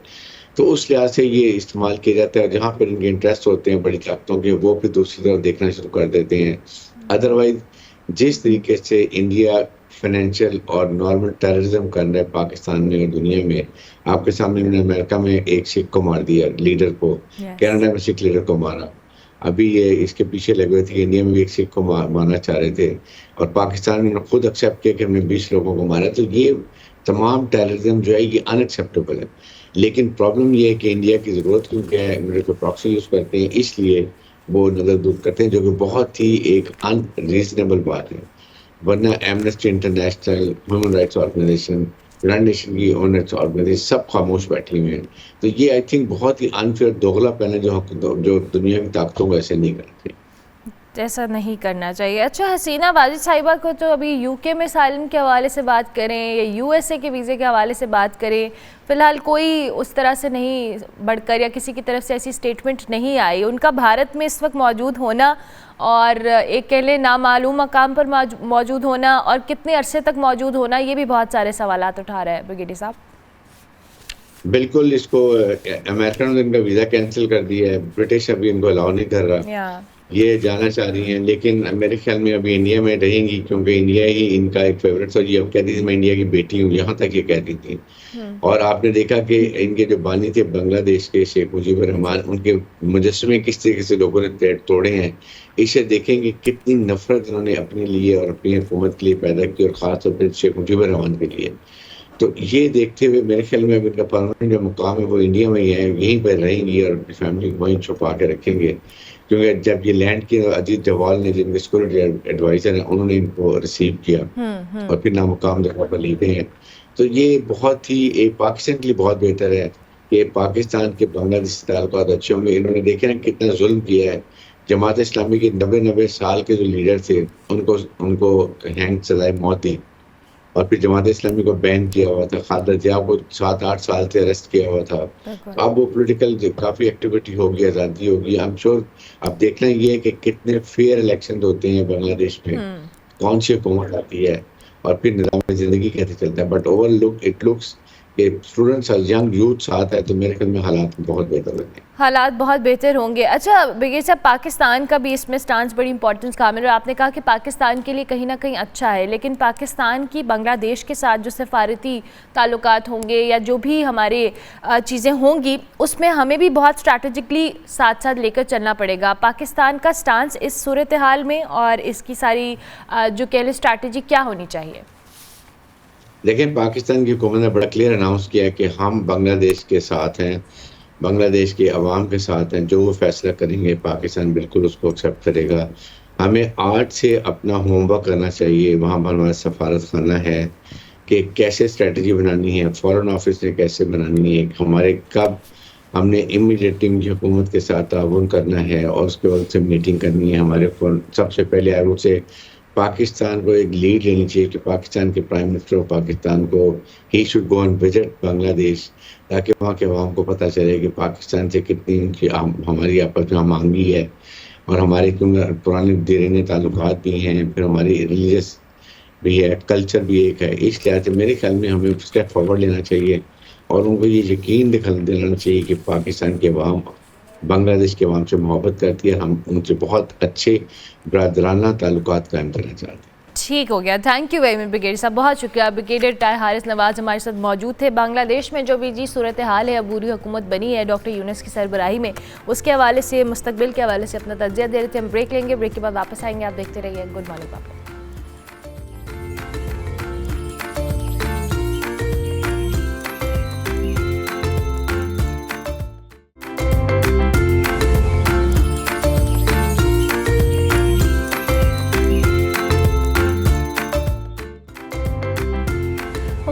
तो उस लिहाज से ये इस्तेमाल किया जाता है, जहाँ पर इनके इंटरेस्ट होते हैं बड़ी ताकतों के, वो फिर दूसरी तरफ देखना शुरू कर देते हैं। अदरवाइज जिस तरीके से इंडिया फाइनेंशियल और नॉर्मल टेररिज्म कर रहा है पाकिस्तान में और दुनिया में, आपके सामने उन्होंने अमेरिका में एक सिख को मार दिया, लीडर को, कनाडा में सिख लीडर को मारा, अभी ये इसके पीछे लगे हुए थे कि इंडिया में भी एक सिख को मारना चाह रहे थे, और पाकिस्तान ने खुद एक्सेप्ट किया कि हमने 20 लोगों को मारा। तो ये तमाम टेररिज्म जो है ये अनएक्सेप्टेबल है। लेकिन प्रॉब्लम ये है कि इंडिया की ज़रूरत क्योंकि है, मिलिट्री प्रॉक्सी यूज़ करते हैं, इसलिए वो नज़र दूर करते हैं, जो कि बहुत ही एक अनरीजनेबल बात है। वरना Amnesty International, human rights organization, United Nation की ह्यूमन राइट्स ऑर्गेनाइजेशन सब खामोश बैठी हुई हैं। तो ये आई थिंक बहुत ही अनफेयर दोगलापन है जो दुनिया की ताकतों को ऐसे नहीं करती, ऐसा नहीं करना चाहिए। अच्छा, हसीना वाजिद साहिबा को तो अभी UK में साइलम के हवाले से बात करें या USA के वीज़े के हवाले से बात करें, फ़िलहाल कोई उस तरह से नहीं बढ़कर या किसी की तरफ से ऐसी स्टेटमेंट नहीं आई। उनका भारत में इस वक्त मौजूद होना और एक कह लें नामालूम मकाम पर मौजूद होना और कितने अरसे तक मौजूद होना, ये भी बहुत सारे सवालात उठा रहा है ब्रिगेडियर साहब। बिल्कुल, इसको अमेरिका ने इनका वीज़ा कैंसिल कर दिया है, ब्रिटिश अभी इनको अलाउ नहीं कर रहा, ये जाना चाह रही हैं, लेकिन मेरे ख्याल में अभी इंडिया में रहेंगी क्योंकि इंडिया ही इनका एक फेवरेट था। ये अब कहती थी मैं इंडिया की बेटी हूँ, यहाँ तक ये कहती थी। और आपने देखा कि इनके जो बानी थे बांग्लादेश के शेख मुजीबुर रहमान, उनके मुजस्समे किस तरीके से लोगों ने तोड़े हैं, इसे देखेंगे कितनी नफरत इन्होंने अपने लिए और अपनी हुकूमत के लिए पैदा की, और ख़ासतौर पर शेख मुजीबुर रहमान के लिए। तो ये देखते हुए मेरे ख्याल में इनका परमानेंट जो मुकाम है वो इंडिया में ही है, यहीं पर रहेंगी और अपनी फैमिली को वहीं छुपा के रखेंगे। क्योंकि जब ये लैंड किया, अजीत डोभाल ने जिनके सिक्योरिटी एडवाइजर हैं उन्होंने इनको रिसीव किया और फिर नामुकाम जगह पर लेते हैं। तो ये बहुत ही एक पाकिस्तान के लिए बहुत बेहतर है कि पाकिस्तान के बांग्लादेश से ताल्लुकात अच्छे होंगे। इन्होंने देखे ना कितना जुल्म किया है। जमात इस्लामी के 90 साल के जो लीडर थे उनको हैंग सजाए मौत दी, और फिर जमात इस्लामी को बैन किया हुआ था, खालिद जिया को 7-8 साल से अरेस्ट किया हुआ था। अब वो पॉलिटिकल काफ़ी एक्टिविटी होगी, आज़ादी होगी। आई एम श्योर अब देखना ये है कि कितने फेयर इलेक्शन होते हैं बांग्लादेश में, कौन सी हुकूमत आती है और फिर निज़ाम ज़िंदगी कैसे चलता है। बट इट लुक्स कि स्टूडेंट्स और यंग यूथ साथ है, तो मेरे ख्याल में हालात बहुत बेहतर होंगे। हालात बहुत बेहतर होंगे। अच्छा ब्रिगेड साहब, पाकिस्तान का भी इसमें स्टांस बड़ी इंपॉर्टेंस का है, और आपने कहा कि पाकिस्तान के लिए कहीं ना कहीं अच्छा है, लेकिन पाकिस्तान की बांग्लादेश के साथ जो सफारती ताल्लुकात होंगे या जो भी हमारे चीज़ें होंगी, उसमें हमें भी बहुत स्ट्रैटेजिकली साथ साथ लेकर चलना पड़ेगा। पाकिस्तान का स्टांस इस सूरत हाल में और इसकी सारी जो कह लें स्ट्रैटेजी क्या होनी चाहिए? देखिए, पाकिस्तान की हुकूमत ने बड़ा क्लियर अनाउंस किया कि हम बांग्लादेश के साथ हैं, बांग्लादेश के अवाम के साथ हैं, जो वो फैसला करेंगे पाकिस्तान बिल्कुल उसको एक्सेप्ट करेगा। हमें आज से अपना होमवर्क करना चाहिए, वहाँ पर हमारा सफारत खाना है कि कैसे स्ट्रेटजी बनानी है, फॉरेन ऑफिस ने कैसे बनानी है, हमारे कब हमने इमीडिएट टीम की हुकूमत के साथ ताउन करना है और उसके बाद से मीटिंग करनी है। हमारे सबसे पहले आई वुड से पाकिस्तान को एक लीड लेनी चाहिए कि पाकिस्तान के प्राइम मिनिस्टर ऑफ पाकिस्तान को he should go and visit Bangladesh, ताकि वहाँ के अवाम को पता चले कि पाकिस्तान से कितनी उनकी हमारी आपस में मांगी है और हमारे पुराने देरीने ताल्लुकात भी हैं, फिर हमारी रिलीजियस भी है, कल्चर भी एक है। इस लिहाज से मेरे ख्याल में हमें स्टेप फॉरवर्ड लेना चाहिए और उनको ये यकीन दिलाना चाहिए कि पाकिस्तान के अवाम बांग्लादेश के अवाम से मोहब्बत करती है, हम उनसे बहुत अच्छे ब्रादराना ताल्लुकात कायम करना चाहते हैं। ठीक हो गया, thank you very much brigadier साहब, बहुत शुक्रिया। ब्रिगेडियर टाई हारिस नवाज हमारे साथ मौजूद थे। बांग्लादेश में जो भी जी सूरत हाल है, अबूरी हुकूमत बनी है डॉक्टर यूनुस की सरबराही में, उसके हवाले से, मुस्तकबिल के हवाले से अपना तज्जिया दे रहे थे। हम ब्रेक लेंगे, ब्रेक के बाद वापस आएंगे। आप देखते रहिए good morning public.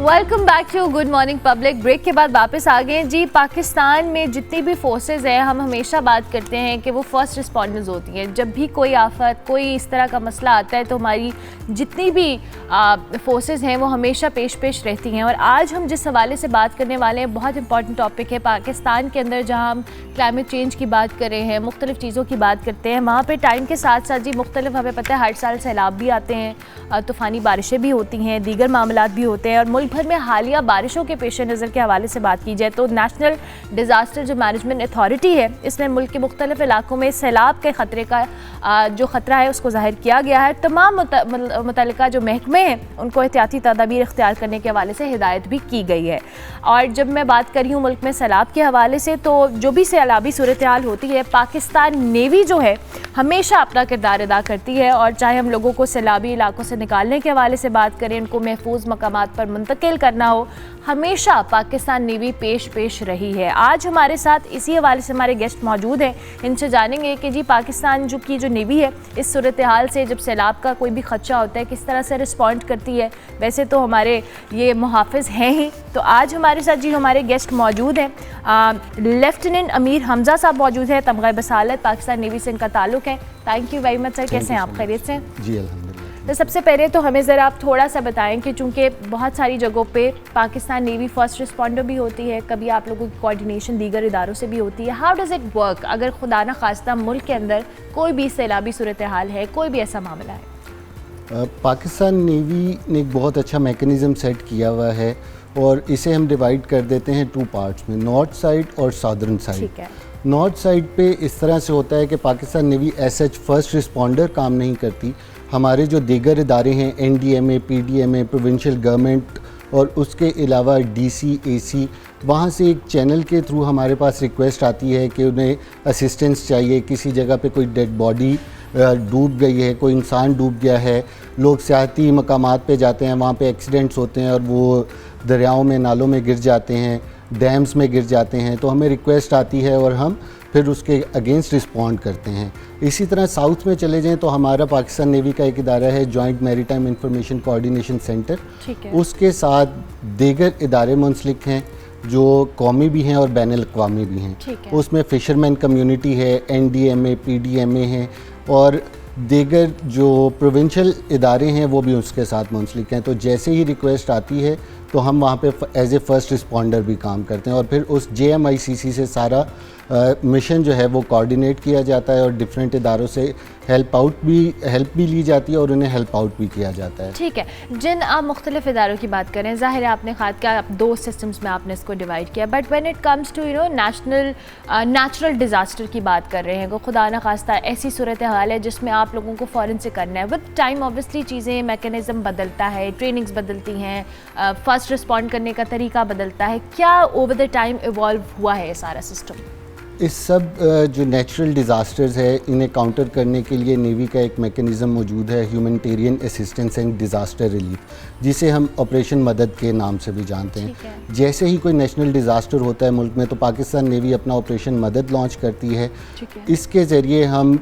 Welcome back to good morning public. Break के बाद वापस आ गए जी। पाकिस्तान में जितनी भी फोर्सेस हैं, हम हमेशा बात करते हैं कि वो फर्स्ट रिस्पॉन्डर्स होती हैं। जब भी कोई आफत, कोई इस तरह का मसला आता है, तो हमारी जितनी भी फोर्सेस हैं वो हमेशा पेश रहती हैं। और आज हम जिस हवाले से बात करने वाले हैं, बहुत इंपॉर्टेंट टॉपिक है। पाकिस्तान के अंदर जहाँ हम क्लाइमेट चेंज की बात कर रहे हैं, मुख्तलिफ चीज़ों की बात करते हैं, वहाँ पर टाइम के साथ साथ जी मुख्तलिफ, हमें पता है हर साल सैलाब भी आते हैं, तूफ़ानी बारिशें भी होती हैं, दीगर मामलात भी होते हैं। और मुल्क भर में हालिया बारिशों के पेश नज़र के हवाले से बात की जाए तो नेशनल डिज़ास्टर जो मैनेजमेंट अथॉरिटी है, इसने मुल्क के मुख्तलिफ इलाकों में सैलाब के ख़तरे का जो ख़तरा है उसको ज़ाहिर किया गया है। तमाम मुतल्लिका जो महकमे हैं उनको एहतियाती तदाबीर इख्तियार करने के हवाले से हिदायत भी की गई है। और जब मैं बात कर रही हूँ मुल्क में सैलाब के हवाले से, तो जो भी सैलाबी सूरत हाल होती है, पाकिस्तान नेवी जो है हमेशा अपना किरदार अदा करती है। और चाहे हम लोगों को सैलाबी इलाकों से निकालने के हवाले से बात करें, उनको महफूज मकामात पर मुंतकिल करना हो, हमेशा पाकिस्तान नेवी पेश रही है। आज हमारे साथ इसी हवाले से हमारे गेस्ट मौजूद हैं, इनसे जानेंगे कि जी पाकिस्तान जो नेवी है इस सूरत हाल से, जब सैलाब का कोई भी खदशा होता है, किस तरह से रिस्पॉन्ड करती है। वैसे तो हमारे ये मुहाफ़िज़ हैं ही। तो आज हमारे साथ जी हमारे गेस्ट मौजूद हैं। लेफ्टिनेंट अमीर हमजा साहब मौजूद हैं, तमगा बसालत, पाकिस्तान नेवी से इनका ताल्लुक़ है। Thank you very much sir, कैसे हैं आप? खैरियत से? जी अल्हम्दुलिल्लाह। तो सबसे पहले तो हमें ज़रा आप थोड़ा सा बताएं कि चूँकि बहुत सारी जगहों पे पाकिस्तान नेवी फर्स्ट रिस्पॉन्डर भी होती है, कभी आप लोगों की कोऑर्डिनेशन दीगर इदारों से भी होती है। हाउ डज़ इट वर्क अगर खुदा न खास्ता मुल्क के अंदर कोई भी सैलाबी सूरत हाल है, कोई भी ऐसा मामला है? पाकिस्तान नेवी ने एक बहुत अच्छा मैकेनिज़्म सेट किया हुआ है और इसे हम डिवाइड कर देते हैं 2 पार्ट्स में, नॉर्थ साइड और साउदर्न साइड। ठीक है। नॉर्थ साइड पे इस तरह से होता है कि पाकिस्तान नेवी ऐसा फर्स्ट रिस्पॉन्डर काम नहीं करती। हमारे जो दीगर इदारे हैं, NDMA, PDMA, प्रोविंशियल गवर्नमेंट और उसके अलावा DC, AC, वहाँ से एक चैनल के थ्रू हमारे पास रिक्वेस्ट आती है कि उन्हें असिस्टेंस चाहिए, किसी जगह पे कोई डेड बॉडी डूब गई है, कोई इंसान डूब गया है। लोग सियाहती मकामात पे जाते हैं, वहाँ पे एक्सीडेंट्स होते हैं और वो दरियाओं में, नालों में गिर जाते हैं, डैम्स में गिर जाते हैं, तो हमें रिक्वेस्ट आती है और हम फिर उसके अगेंस्ट रिस्पॉन्ड करते हैं। इसी तरह साउथ में चले जाएं तो हमारा पाकिस्तान नेवी का एक इदारा है, joint maritime information coordination centre. ठीक है। उसके साथ दीगर इदारे मुंसलिक हैं जो कौमी भी हैं और बैनुल अक़वामी भी हैं। ठीक है। उसमें फ़िशरमैन कम्युनिटी है, NDMA, PDMA हैं और दीगर जो प्रोविंशियल इदारे हैं वो भी उसके साथ मुंसलिक हैं। तो जैसे ही रिक्वेस्ट आती है तो हम वहाँ पे एज ए फर्स्ट रिस्पॉन्डर भी काम करते हैं। और फिर उस JMICC से सारा मिशन जो है वो कोऑर्डिनेट किया जाता है और डिफरेंट इदारों से हेल्प भी ली जाती है और उन्हें हेल्प आउट भी किया जाता है। ठीक है, जिन आप मुख्तलिफ इदारों की बात करें, ज़ाहिर है आपने कहा कि आप 2 सिस्टम्स में आपने इसको डिवाइड किया, but when it comes to natural disaster की बात कर रहे हैं, वो खुदा न खास्ता ऐसी सूरत हाल है जिसमें आप लोगों को फ़ौरन से करना है। विद टाइम ऑब्वियसली चीज़ें, मैकेनिज़्म बदलता है, ट्रेनिंग्स बदलती हैं, फर्स्ट रिस्पॉन्ड करने का तरीका बदलता है। क्या ओवर द टाइम इवॉल्व हुआ है ये सारा सिस्टम? इस सब जो नेचुरल डिज़ास्टर्स है, इन्हें काउंटर करने के लिए नेवी का एक मेकनिज़म मौजूद है, humanitarian assistance and disaster relief, जिसे हम ऑपरेशन मदद के नाम से भी जानते हैं। जैसे ही कोई नेशनल डिज़ास्टर होता है मुल्क में, तो पाकिस्तान नेवी अपना ऑपरेशन मदद लॉन्च करती है। इसके ज़रिए हम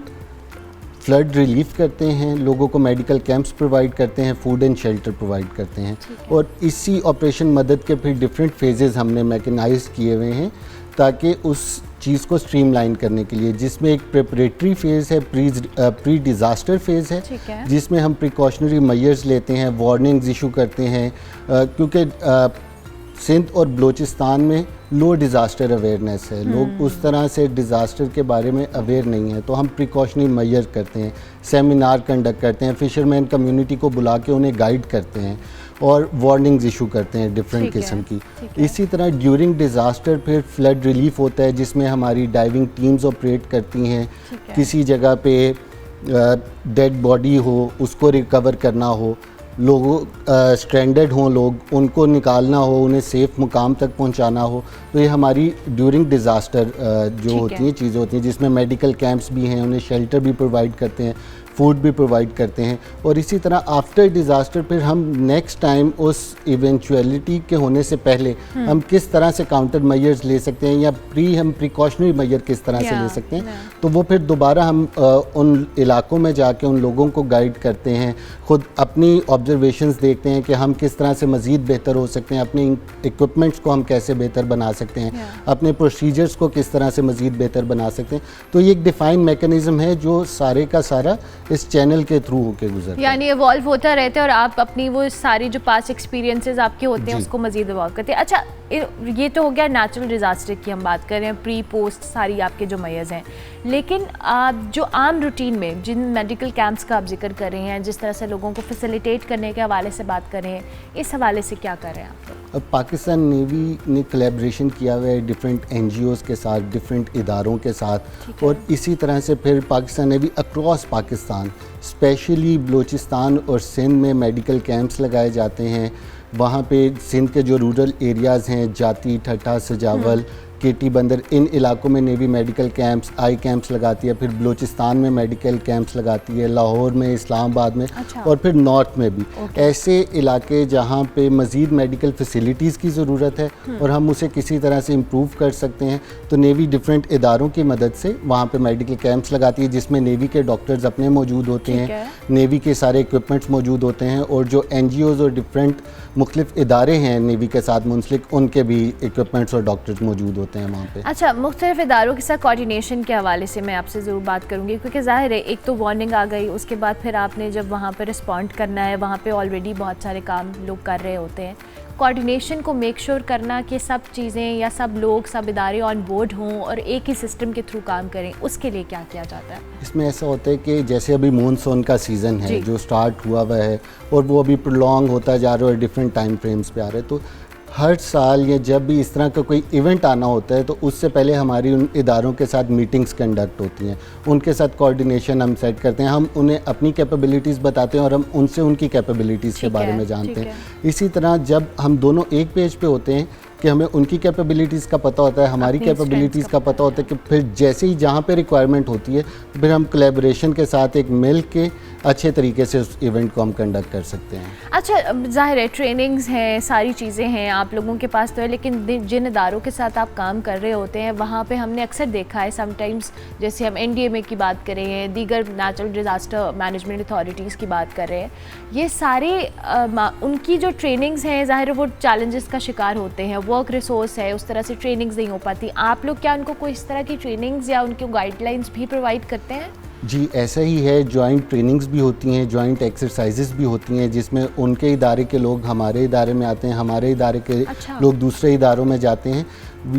फ्लड रिलीफ करते हैं, लोगों को मेडिकल कैंप्स प्रोवाइड करते हैं, फूड एंड शेल्टर प्रोवाइड करते हैं। और इसी ऑपरेशन मदद के फिर डिफरेंट फेजेस हमने मैकेनाइज किए हुए हैं ताकि उस चीज़ को स्ट्रीमलाइन करने के लिए, जिसमें एक प्रिपरेटरी फेज़ है, प्री डिज़ास्टर फेज़ है, जिसमें हम प्रिकॉशनरी मेजर्स लेते हैं, वार्निंग्स इशू करते हैं, क्योंकि सिंध और बलूचिस्तान में लो डिज़ास्टर अवेयरनेस है, लोग उस तरह से डिज़ास्टर के बारे में अवेयर नहीं है, तो हम प्रिकॉशनरी मेजर करते हैं, सेमिनार कंडक्ट करते हैं, फिशरमैन कम्युनिटी को बुला के उन्हें गाइड करते हैं और वार्निंग्स इशू करते हैं डिफरेंट किस्म की। इसी तरह ड्यूरिंग डिज़ास्टर फिर फ्लड रिलीफ होता है, जिसमें हमारी डाइविंग टीम्स ऑपरेट करती हैं। किसी जगह पे डेड बॉडी हो, उसको रिकवर करना हो, लोगों स्ट्रैंडेड हों लोग, उनको निकालना हो, उन्हें सेफ़ मुकाम तक पहुंचाना हो, तो ये हमारी ड्यूरिंग डिज़ास्टर जो होती हैं चीज़ें होती हैं, जिसमें मेडिकल कैंप्स भी हैं, उन्हें शेल्टर भी प्रोवाइड करते हैं, फूड भी प्रोवाइड करते हैं। और इसी तरह आफ्टर डिज़ास्टर फिर हम नेक्स्ट टाइम उस इवेंचुअलिटी के होने से पहले हम किस तरह से काउंटर मेजर्स ले सकते हैं, या हम प्रिकॉशनरी मेजर किस तरह से ले सकते हैं, तो वो फिर दोबारा हम उन इलाकों में जाके उन लोगों को गाइड करते हैं, ख़ुद अपनी ऑब्जर्वेशंस देखते हैं कि हम किस तरह से मज़ीद बेहतर हो सकते हैं, अपनी इक्विपमेंट्स को हम कैसे बेहतर बना सकते हैं, अपने प्रोसीजर्स को किस तरह से मज़ीद बेहतर बना सकते हैं। तो ये एक डिफ़ाइन मैकेनिज़्म है जो सारे का सारा इस चैनल के थ्रू होके गुजरता है, यानी इवॉल्व होता रहता है और आप अपनी वो सारी जो पास्ट एक्सपीरियंसेस आपके होते हैं उसको मज़ीद इवॉल्व करते हैं। अच्छा, ये तो हो गया नेचुरल डिज़ास्टर की हम बात कर रहे हैं, प्री पोस्ट सारी आपके जो मेजर्स हैं, लेकिन आप जो आम रूटीन में जिन मेडिकल कैंप्स का आप जिक्र कर रहे हैं, जिस तरह से लोगों को फैसिलिटेट करने के हवाले से बात कर रहे हैं, इस हवाले से क्या कर रहे हैं आप लोग? अब पाकिस्तान नेवी ने कोलैबोरेशन किया हुआ है डिफरेंट NGOs के साथ, डिफरेंट इदारों के साथ, और इसी तरह से फिर Pakistan navy across Pakistan, specially Balochistan और सिंध में मेडिकल कैंप्स लगाए जाते हैं। वहाँ पे सिंध के जो रूरल एरियाज़ हैं, जाती, ठट्ठा, सजावल, केटी बंदर, इन इलाकों में नेवी मेडिकल कैंप्स, आई कैंप्स लगाती है। फिर बलूचिस्तान में मेडिकल कैंप्स लगाती है, लाहौर में, इस्लामाबाद में, और फिर नॉर्थ में भी। ऐसे इलाके जहाँ पे मज़ीद मेडिकल फैसिलिटीज़ की ज़रूरत है और हम उसे किसी तरह से इम्प्रूव कर सकते हैं, तो नेवी डिफरेंट इदारों की मदद से वहाँ पे मेडिकल कैंप्स लगाती है, जिसमें नेवी के डॉक्टर्स अपने मौजूद होते हैं, नेवी के सारे इक्विपमेंट्स मौजूद होते हैं, और जो NGOs और डिफरेंट मुख्तलिफ इदारे हैं नेवी के साथ मुंसलिक, उनके भी इक्विपमेंट्स और डॉक्टर्स मौजूद होते हैं वहाँ पे। अच्छा, मुख्तलिफ इदारों के साथ कोऑर्डिनेशन के हवाले से मैं आपसे ज़रूर बात करूँगी, क्योंकि ज़ाहिर है एक तो वार्निंग आ गई, उसके बाद फिर आपने जब वहाँ पर रिस्पॉन्ड करना है, वहाँ पे ऑलरेडी बहुत सारे काम लोग कर रहे होते हैं। कोऑर्डिनेशन को मेक श्योर करना कि सब चीज़ें या सब लोग, सब इदारे ऑन बोर्ड हों और एक ही सिस्टम के थ्रू काम करें, उसके लिए क्या किया जाता है? इसमें ऐसा होता है कि जैसे अभी मानसून का सीज़न है जो स्टार्ट हुआ हुआ है और वो अभी प्रोलॉन्ग होता जा रहा है और डिफरेंट टाइम फ्रेम्स पे आ रहे हैं, तो हर साल या जब भी इस तरह का कोई इवेंट आना होता है तो उससे पहले हमारी उन इदारों के साथ मीटिंग्स कंडक्ट होती हैं, उनके साथ कोऑर्डिनेशन हम सेट करते हैं, हम उन्हें अपनी कैपेबिलिटीज़ बताते हैं और हम उनसे उनकी कैपेबिलिटीज़ के बारे में जानते हैं। इसी तरह जब हम दोनों एक पेज पे होते हैं कि हमें उनकी कैपेबिलिटीज़ का पता होता है, हमारी कैपेबिलिटीज़ का पता होता है, कि फिर जैसे ही जहाँ पे रिक्वायरमेंट होती है फिर हम कोलैबोरेशन के साथ एक मिल के अच्छे तरीके से उस इवेंट को हम कंडक्ट कर सकते हैं। अच्छा, ज़ाहिर है ट्रेनिंग्स हैं, सारी चीज़ें हैं आप लोगों के पास तो है, लेकिन जिन इदारों के साथ आप काम कर रहे होते हैं वहाँ पे हमने अक्सर देखा है समटाइम्स, जैसे हम NDMA की बात कर रहे हैं, दीगर नेचुरल डिज़ास्टर मैनेजमेंट अथॉरिटीज़ की बात कर रहे हैं, ये सारे उनकी जो ट्रेनिंग्स हैं ज़ाहिर है वो चैलेंजेस का शिकार होते हैं, वर्क रिसोर्स है, उस तरह से ट्रेनिंग्स नहीं हो पाती। आप लोग क्या उनको कोई इस तरह की ट्रेनिंग्स या उनकी गाइडलाइंस भी प्रोवाइड करते हैं? जी ऐसा ही है, जॉइंट ट्रेनिंग्स भी होती हैं, जॉइंट एक्सरसाइजेस भी होती हैं, जिसमें उनके इदारे के लोग हमारे इदारे में आते हैं, हमारे इदारे के लोग दूसरे इदारों में जाते हैं।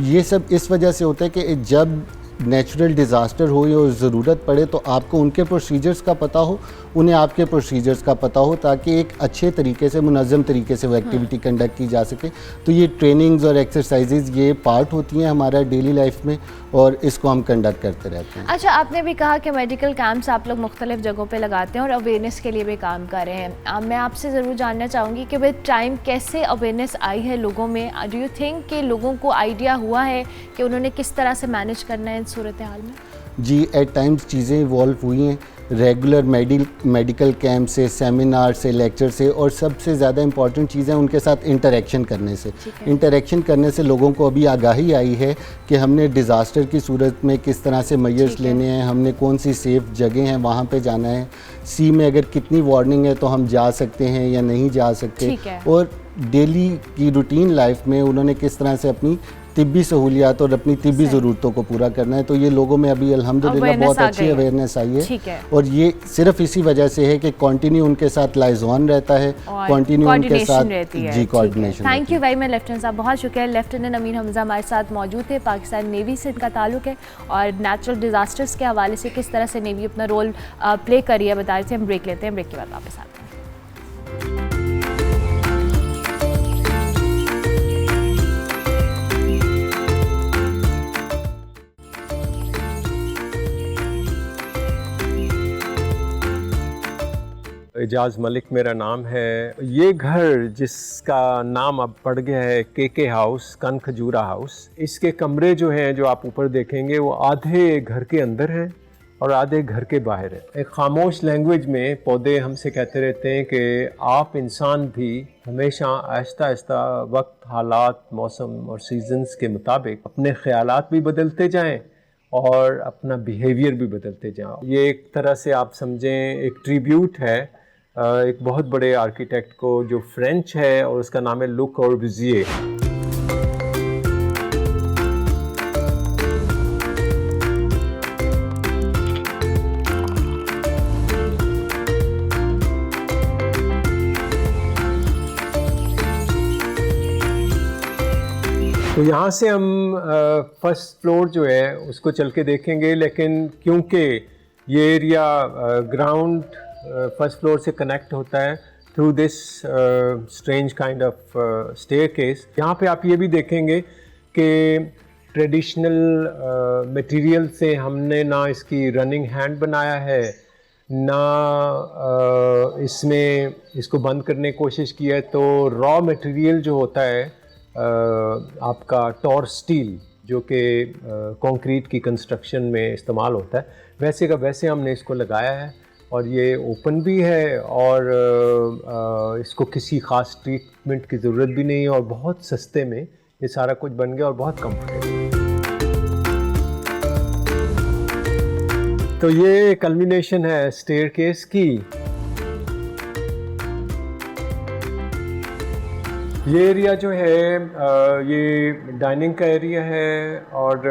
ये सब इस वजह से होता है कि जब नेचुरल डिज़ास्टर हो या ज़रूरत पड़े तो आपको उनके प्रोसीजर्स का पता हो, उन्हें आपके प्रोसीजर्स का पता हो, ताकि एक अच्छे तरीके से, मुनज़्ज़म तरीके से वो एक्टिविटी कंडक्ट की जा सके। तो ये ट्रेनिंग्स और एक्सरसाइजेज ये पार्ट होती हैं हमारा डेली लाइफ में, और इसको हम कंडक्ट करते रहते हैं। अच्छा, आपने भी कहा कि मेडिकल कैंप्स आप लोग मुख्तलिफ जगहों पे लगाते हैं और अवेयरनेस के लिए भी काम कर रहे हैं। मैं आपसे ज़रूर जानना चाहूँगी कि विद टाइम कैसे अवेयरनेस आई है लोगों में? डू यू थिंक कि लोगों को आइडिया हुआ है कि उन्होंने किस तरह से मैनेज करना है इन सूरत हाल में? जी एट टाइम्स चीज़ें इवॉल्व हुई हैं, रेगुलर मेडिकल कैंप से, सेमिनार से, लेक्चर से, और सबसे ज़्यादा इंपॉर्टेंट चीज़ है उनके साथ इंटरेक्शन करने से। इंटरेक्शन करने से लोगों को अभी आगाही आई है कि हमने डिज़ास्टर की सूरत में किस तरह से मेजर्स लेने हैं, हमने कौन सी सेफ़ जगह हैं वहाँ पे जाना है, सी में अगर कितनी वार्निंग है तो हम जा सकते हैं या नहीं जा सकते, और डेली की रूटीन लाइफ में उन्होंने किस तरह से अपनी तिब्बी सहूलियात और अपनी तिब्बी ज़रूरतों को पूरा करना है। तो ये लोगों में अभी अल्हम्दुलिल्लाह बहुत अच्छी अवेयरनेस आई है, और ये सिर्फ इसी वजह से है कि कंटिन्यू उनके साथ लाइजॉन रहता है, कंटिन्यू उनके साथ जी coordination. Thank you very much lieutenant साहब, बहुत शुक्रिया। लेफ्टिनेंट अमीन हमजा हमारे साथ मौजूद थे। पाकिस्तान नेवी से इनका ताल्लुक है और नेचुरल डिज़ास्टर्स के हवाले से किस तरह से नेवी अपना रोल प्ले करी है बता रहे थे। हम ब्रेक लेते हैं, ब्रेक के बाद वापस आते हैं। एजाज़ मलिक मेरा नाम है। ये घर जिसका नाम अब पड़ गया है के हाउस, कन खजूरा हाउस, इसके कमरे जो हैं जो आप ऊपर देखेंगे वो आधे घर के अंदर हैं और आधे घर के बाहर है। एक खामोश लैंग्वेज में पौधे हमसे कहते रहते हैं कि आप इंसान भी हमेशा आहिस्ता आहिस्ता वक्त, हालात, मौसम और सीजन्स के मुताबिक अपने ख्यालात भी बदलते जाएं और अपना बिहेवियर भी बदलते जाओ। ये एक तरह से आप समझें एक ट्रिब्यूट है एक बहुत बड़े आर्किटेक्ट को जो फ्रेंच है और उसका नाम है लू कॉर्बुज़िए। तो यहाँ से हम फर्स्ट फ्लोर जो है उसको चल के देखेंगे, लेकिन क्योंकि ये एरिया ग्राउंड फर्स्ट फ्लोर से कनेक्ट होता है through this strange kind of staircase. यहाँ पे आप ये भी देखेंगे कि ट्रेडिशनल मटेरियल से हमने ना इसकी रनिंग हैंड बनाया है, ना इसमें इसको बंद करने की कोशिश की है। तो रॉ मटेरियल जो होता है आपका टॉर स्टील, जो कि कंक्रीट की कंस्ट्रक्शन में इस्तेमाल होता है, वैसे का वैसे हमने इसको लगाया है। और ये ओपन भी है और इसको किसी ख़ास ट्रीटमेंट की ज़रूरत भी नहीं है और बहुत सस्ते में ये सारा कुछ बन गया और बहुत कम्फर्टेबल। तो ये कल्मिनेशन है स्टेयरकेस की। ये एरिया जो है ये डाइनिंग का एरिया है और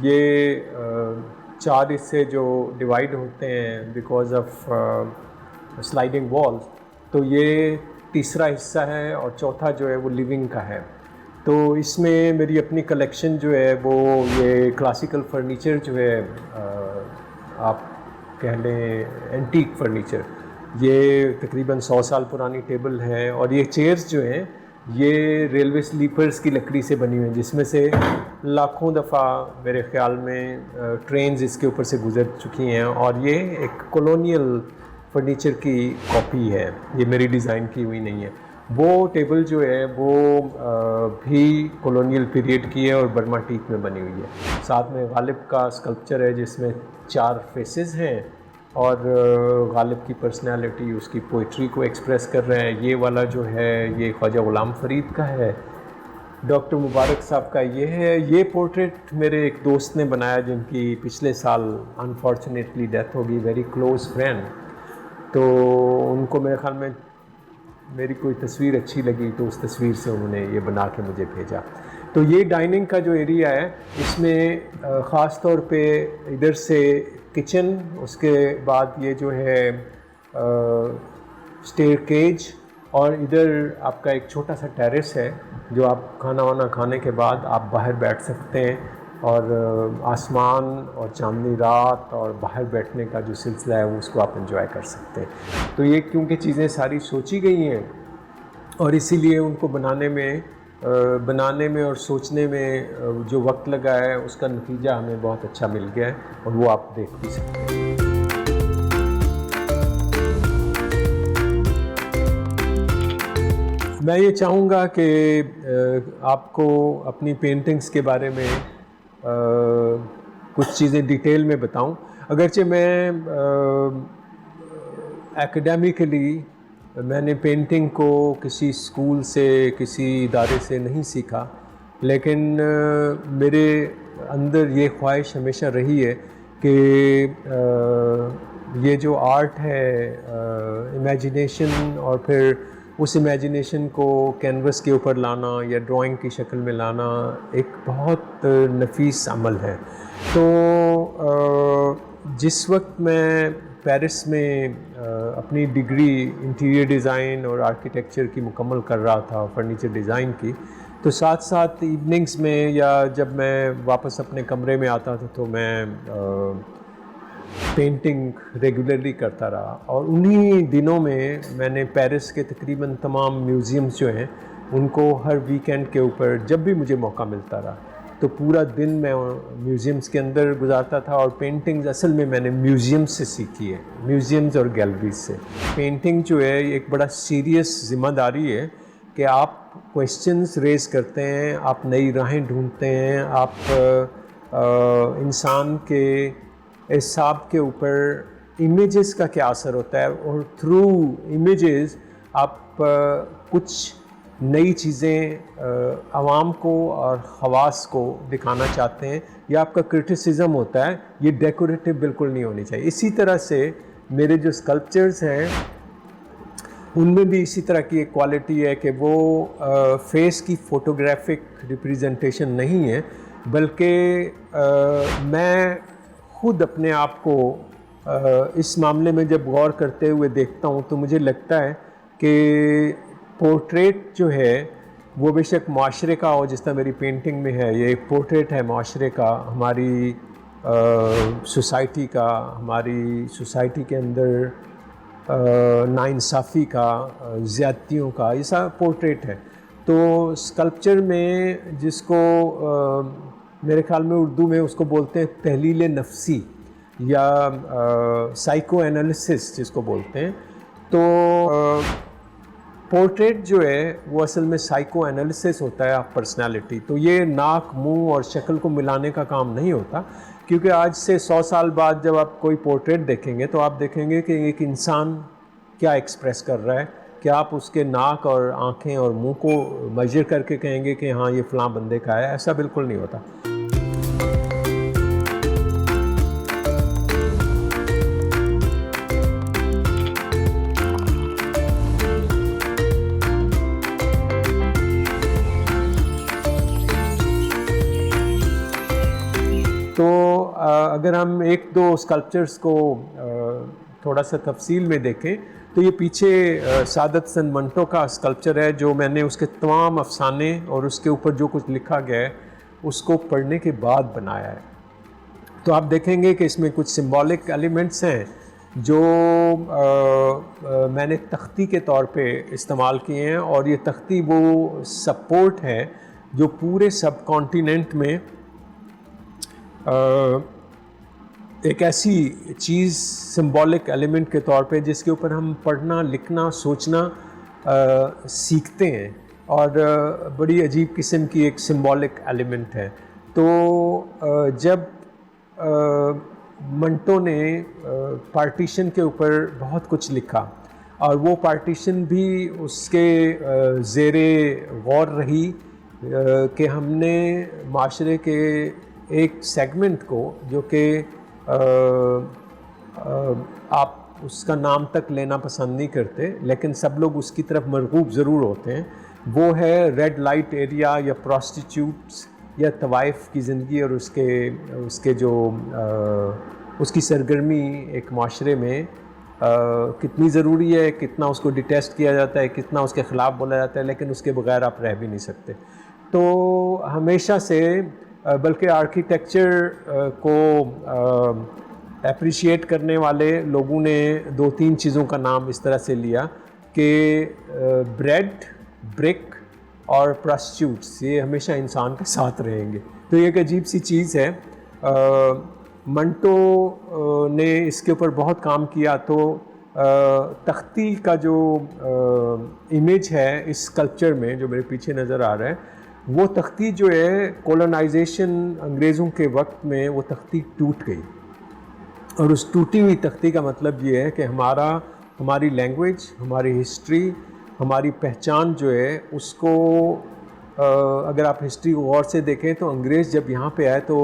ये 4 हिस्से जो डिवाइड होते हैं बिकॉज ऑफ स्लाइडिंग वॉल्स, तो ये तीसरा हिस्सा है और चौथा जो है वो लिविंग का है। तो इसमें मेरी अपनी कलेक्शन जो है वो ये क्लासिकल फर्नीचर जो है आप कह लें एंटीक फर्नीचर, ये तकरीबन 100 साल पुरानी टेबल है। और ये चेयर्स जो हैं ये रेलवे स्लीपर्स की लकड़ी से बनी हुई हैं, जिसमें से लाखों दफ़ा मेरे ख़्याल में ट्रेन्स इसके ऊपर से गुज़र चुकी हैं। और ये एक कॉलोनियल फर्नीचर की कॉपी है, ये मेरी डिज़ाइन की हुई नहीं है। वो टेबल जो है वो भी कॉलोनियल पीरियड की है और बर्मा टीक में बनी हुई है। साथ में गालिब का स्कल्पचर है जिसमें 4 फेसेस हैं और गालिब की पर्सनालिटी, उसकी पोइट्री को एक्सप्रेस कर रहे हैं। ये वाला जो है ये ख्वाजा ग़ुलाम फ़रीद का है। डॉक्टर मुबारक साहब का ये है। ये पोर्ट्रेट मेरे एक दोस्त ने बनाया जिनकी पिछले साल अनफॉर्चुनेटली डेथ हो गई, वेरी क्लोज़ फ्रेंड। तो उनको मेरे ख्याल में मेरी कोई तस्वीर अच्छी लगी तो उस तस्वीर से उन्होंने ये बना के मुझे भेजा। तो ये डाइनिंग का जो एरिया है इसमें ख़ास तौर पे इधर से किचन, उसके बाद ये जो है स्टेयरकेज, और इधर आपका एक छोटा सा टेरेस है जो आप खाना वाना खाने के बाद आप बाहर बैठ सकते हैं और आसमान और चांदनी रात और बाहर बैठने का जो सिलसिला है वो उसको आप एंजॉय कर सकते हैं। तो ये क्योंकि चीज़ें सारी सोची गई हैं और इसीलिए उनको बनाने में और सोचने में जो वक्त लगा है उसका नतीजा हमें बहुत अच्छा मिल गया है और वो आप देख भी सकते हैं। मैं ये चाहूँगा कि आपको अपनी पेंटिंग्स के बारे में कुछ चीज़ें डिटेल में बताऊं। अगरचे मैं एकेडमिकली मैंने पेंटिंग को किसी स्कूल से, किसी इदारे से नहीं सीखा, लेकिन मेरे अंदर ये ख्वाहिश हमेशा रही है कि ये जो आर्ट है, इमेजिनेशन, और फिर उस इमेजिनेशन को कैनवस के ऊपर लाना या ड्राइंग की शक्ल में लाना एक बहुत नफीस अमल है। तो जिस वक्त मैं पेरिस में अपनी डिग्री इंटीरियर डिज़ाइन और आर्किटेक्चर की मुकम्मल कर रहा था, फर्नीचर डिज़ाइन की, तो साथ साथ इवनिंग्स में या जब मैं वापस अपने कमरे में आता था तो मैं पेंटिंग रेगुलरली करता रहा। और उन्हीं दिनों में मैंने पेरिस के तकरीबन तमाम म्यूज़ियम्स जो हैं उनको हर वीकेंड के ऊपर जब भी मुझे मौका मिलता रहा तो पूरा दिन मैं म्यूज़ियम्स के अंदर गुजारता था। और पेंटिंग्स असल में मैंने म्यूज़ियम्स से सीखी है, म्यूज़ियम्स और गैलरीज से। पेंटिंग जो है एक बड़ा सीरियस ज़िम्मेदारी है कि आप क्वेश्चंस रेज़ करते हैं, आप नई राहें ढूंढते हैं, आप इंसान के हिसाब के ऊपर इमेजेस का क्या असर होता है और थ्रू इमेजेस आप कुछ नई चीज़ें आवाम को और ख़वास को दिखाना चाहते हैं। या आपका क्रिटिसिज्म होता है, ये डेकोरेटिव बिल्कुल नहीं होनी चाहिए। इसी तरह से मेरे जो स्कल्पचर्स हैं उनमें भी इसी तरह की एक क्वालिटी है कि वो फेस की फ़ोटोग्राफिक रिप्रेजेंटेशन नहीं है, बल्कि मैं खुद अपने आप को इस मामले में जब गौर करते हुए देखता हूँ तो मुझे लगता है कि पोर्ट्रेट जो है वो बेशक माशरे का हो, जिस तरह मेरी पेंटिंग में है, ये एक पोर्ट्रेट है माशरे का, हमारी सोसाइटी का, हमारी सोसाइटी के अंदर नाइंसाफ़ी का, ज़्यादतियों का, ये सब पोर्ट्रेट है। तो स्कल्पचर में जिसको मेरे ख्याल में उर्दू में उसको बोलते हैं तहलील नफ्सी या साइको एनालिसिस जिसको बोलते हैं। तो पोर्ट्रेट जो है वो असल में साइको एनालिसिस होता है ऑफ पर्सनालिटी। तो ये नाक, मुंह और शक्ल को मिलाने का काम नहीं होता, क्योंकि आज से 100 साल बाद जब आप कोई पोर्ट्रेट देखेंगे तो आप देखेंगे कि एक इंसान क्या एक्सप्रेस कर रहा है। क्या आप उसके नाक और आँखें और मुंह को मेजर करके कहेंगे कि हाँ ये फ़लाँ बंदे का है? ऐसा बिल्कुल नहीं होता। तो अगर हम एक दो स्कल्पचर्स को थोड़ा सा तफसील में देखें तो ये पीछे सादत हसन मंटो का स्कल्पचर है जो मैंने उसके तमाम अफसाने और उसके ऊपर जो कुछ लिखा गया है उसको पढ़ने के बाद बनाया है। तो आप देखेंगे कि इसमें कुछ सिंबॉलिक एलिमेंट्स हैं जो मैंने तख्ती के तौर पे इस्तेमाल किए हैं, और ये तख्ती वो सपोर्ट है जो पूरे सब कॉन्टिनेंट में एक ऐसी चीज़ सिंबॉलिक एलिमेंट के तौर पे जिसके ऊपर हम पढ़ना, लिखना, सोचना सीखते हैं, और बड़ी अजीब किस्म की एक सिंबॉलिक एलिमेंट है। तो जब मंटो ने पार्टीशन के ऊपर बहुत कुछ लिखा और वो पार्टीशन भी उसके ज़ेरे गौर रही कि हमने माशरे के एक सेगमेंट को जो कि आप उसका नाम तक लेना पसंद नहीं करते लेकिन सब लोग उसकी तरफ मरगूब ज़रूर होते हैं, वो है रेड लाइट एरिया या प्रोस्टिट्यूट्स या तवाइफ की ज़िंदगी और उसके जो उसकी सरगर्मी एक माशरे में कितनी ज़रूरी है, कितना उसको डिटेस्ट किया जाता है, कितना उसके ख़िलाफ़ बोला जाता है, लेकिन उसके बगैर आप रह भी नहीं सकते। तो हमेशा से बल्कि आर्किटेक्चर को अप्रिशिएट करने वाले लोगों ने 2-3 चीज़ों का नाम इस तरह से लिया कि ब्रेड, ब्रिक और प्रोस्टिट्यूट्स, ये हमेशा इंसान के साथ रहेंगे। तो ये एक अजीब सी चीज़ है। मंटो ने इसके ऊपर बहुत काम किया। तो तख्ती का जो इमेज है इस स्कल्पचर में जो मेरे पीछे नज़र आ रहा है, वो तख्ती जो है कॉलोनाइजेशन अंग्रेज़ों के वक्त में वो तख्ती टूट गई, और उस टूटी हुई तख्ती का मतलब ये है कि हमारी लैंग्वेज, हमारी हिस्ट्री, हमारी पहचान जो है उसको अगर आप हिस्ट्री को गौर से देखें तो अंग्रेज़ जब यहाँ पे आए तो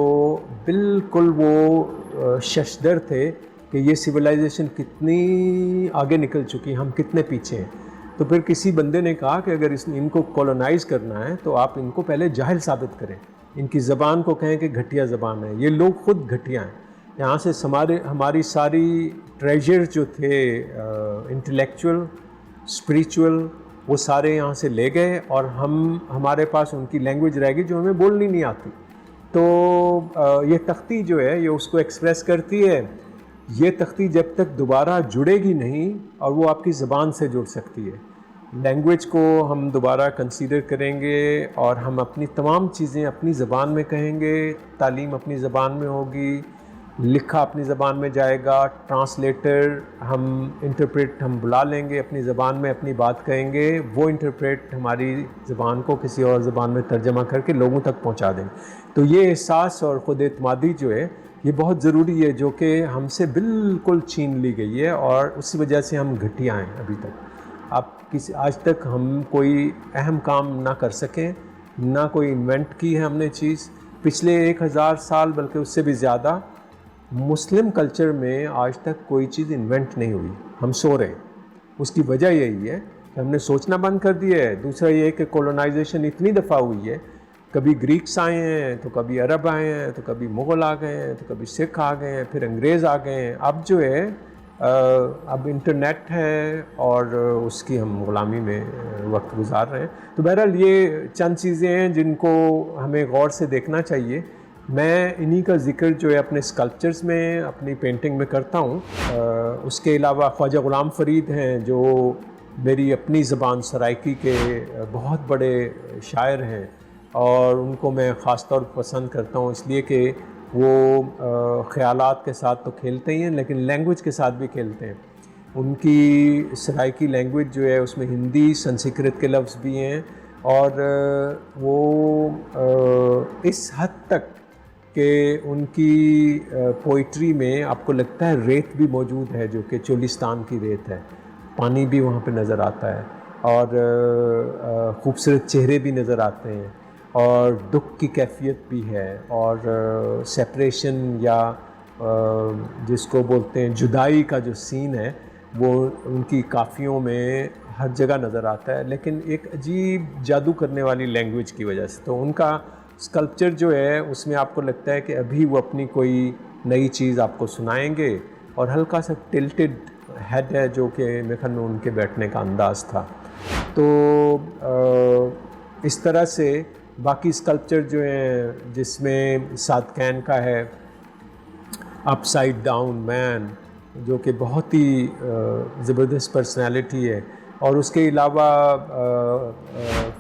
बिल्कुल वो शशदर थे कि ये सिविलाइजेशन कितनी आगे निकल चुकी, हम कितने पीछे हैं। तो फिर किसी बंदे ने कहा कि अगर इनको कॉलोनाइज़ करना है तो आप इनको पहले जाहिल साबित करें, इनकी ज़बान को कहें कि घटिया ज़बान है, ये लोग खुद घटिया हैं। यहाँ से हमारी सारी ट्रेजर जो थे इंटेलेक्चुअल, स्पिरिचुअल, वो सारे यहाँ से ले गए, और हमारे पास उनकी लैंग्वेज रह गई जो हमें बोलनी नहीं आती। तो ये तख्ती जो है ये उसको एक्सप्रेस करती है। ये तख्ती जब तक दोबारा जुड़ेगी नहीं और वो आपकी ज़बान से जुड़ सकती है। लैंग्वेज को हम दोबारा कंसीडर करेंगे और हम अपनी तमाम चीज़ें अपनी ज़बान में कहेंगे, तालीम अपनी ज़बान में होगी, लिखा अपनी ज़बान में जाएगा, ट्रांसलेटर इंटरप्रेट हम बुला लेंगे, अपनी ज़बान में अपनी बात कहेंगे, वो इंटरप्रेट हमारी ज़बान को किसी और ज़बान में तर्जमा करके लोगों तक पहुंचा देंगे। तो ये एहसास और ख़ुद एतमादी जो है ये बहुत ज़रूरी है, जो कि हमसे बिल्कुल छीन ली गई है, और उसी वजह से हम घटिया हैं अभी तक। आज तक हम कोई अहम काम ना कर सकें, ना कोई इन्वेंट की है हमने चीज़। पिछले 1000 साल बल्कि उससे भी ज़्यादा मुस्लिम कल्चर में आज तक कोई चीज़ इन्वेंट नहीं हुई, हम सो रहे हैं। उसकी वजह यही है कि हमने सोचना बंद कर दिया है। दूसरा ये है कि कॉलोनाइजेशन इतनी दफ़ा हुई है, कभी ग्रीक्स आए हैं, तो कभी अरब आए हैं, तो कभी मुग़ल आ गए हैं, तो कभी सिख आ गए हैं, फिर अंग्रेज़ आ गए हैं। अब जो है अब इंटरनेट है और उसकी हम ग़ुलामी में वक्त गुजार रहे हैं। तो बहरहाल ये चंद चीज़ें हैं जिनको हमें गौर से देखना चाहिए। मैं इन्हीं का ज़िक्र जो है अपने स्कल्पचर्स में, अपनी पेंटिंग में करता हूँ। उसके अलावा ख्वाजा ग़ुलाम फ़रीद हैं जो मेरी अपनी ज़बान सराइकी के बहुत बड़े शायर हैं, और उनको मैं ख़ास तौर पर पसंद करता हूँ इसलिए कि वो ख़यालात के साथ तो खेलते ही हैं लेकिन लैंग्वेज के साथ भी खेलते हैं। उनकी सराइकी लैंग्वेज जो है उसमें हिंदी, संस्कृत के लफ्ज़ भी हैं, और वो इस हद तक कि उनकी पोइट्री में आपको लगता है रेत भी मौजूद है, जो कि चोलिस्तान की रेत है, पानी भी वहाँ पे नज़र आता है, और ख़ूबसूरत चेहरे भी नज़र आते हैं, और दुख की कैफियत भी है, और सेपरेशन या जिसको बोलते हैं जुदाई का जो सीन है वो उनकी काफ़ियों में हर जगह नज़र आता है, लेकिन एक अजीब जादू करने वाली लैंग्वेज की वजह से। तो उनका स्कल्पचर जो है उसमें आपको लगता है कि अभी वो अपनी कोई नई चीज़ आपको सुनाएंगे, और हल्का सा टिल्टेड हेड है जो कि मेरे ख्याल में उनके बैठने का अंदाज़ था। तो इस तरह से बाकी स्कल्पचर जो हैं जिसमें सादकैन का है अपसाइड डाउन मैन, जो कि बहुत ही ज़बरदस्त पर्सनालिटी है, और उसके अलावा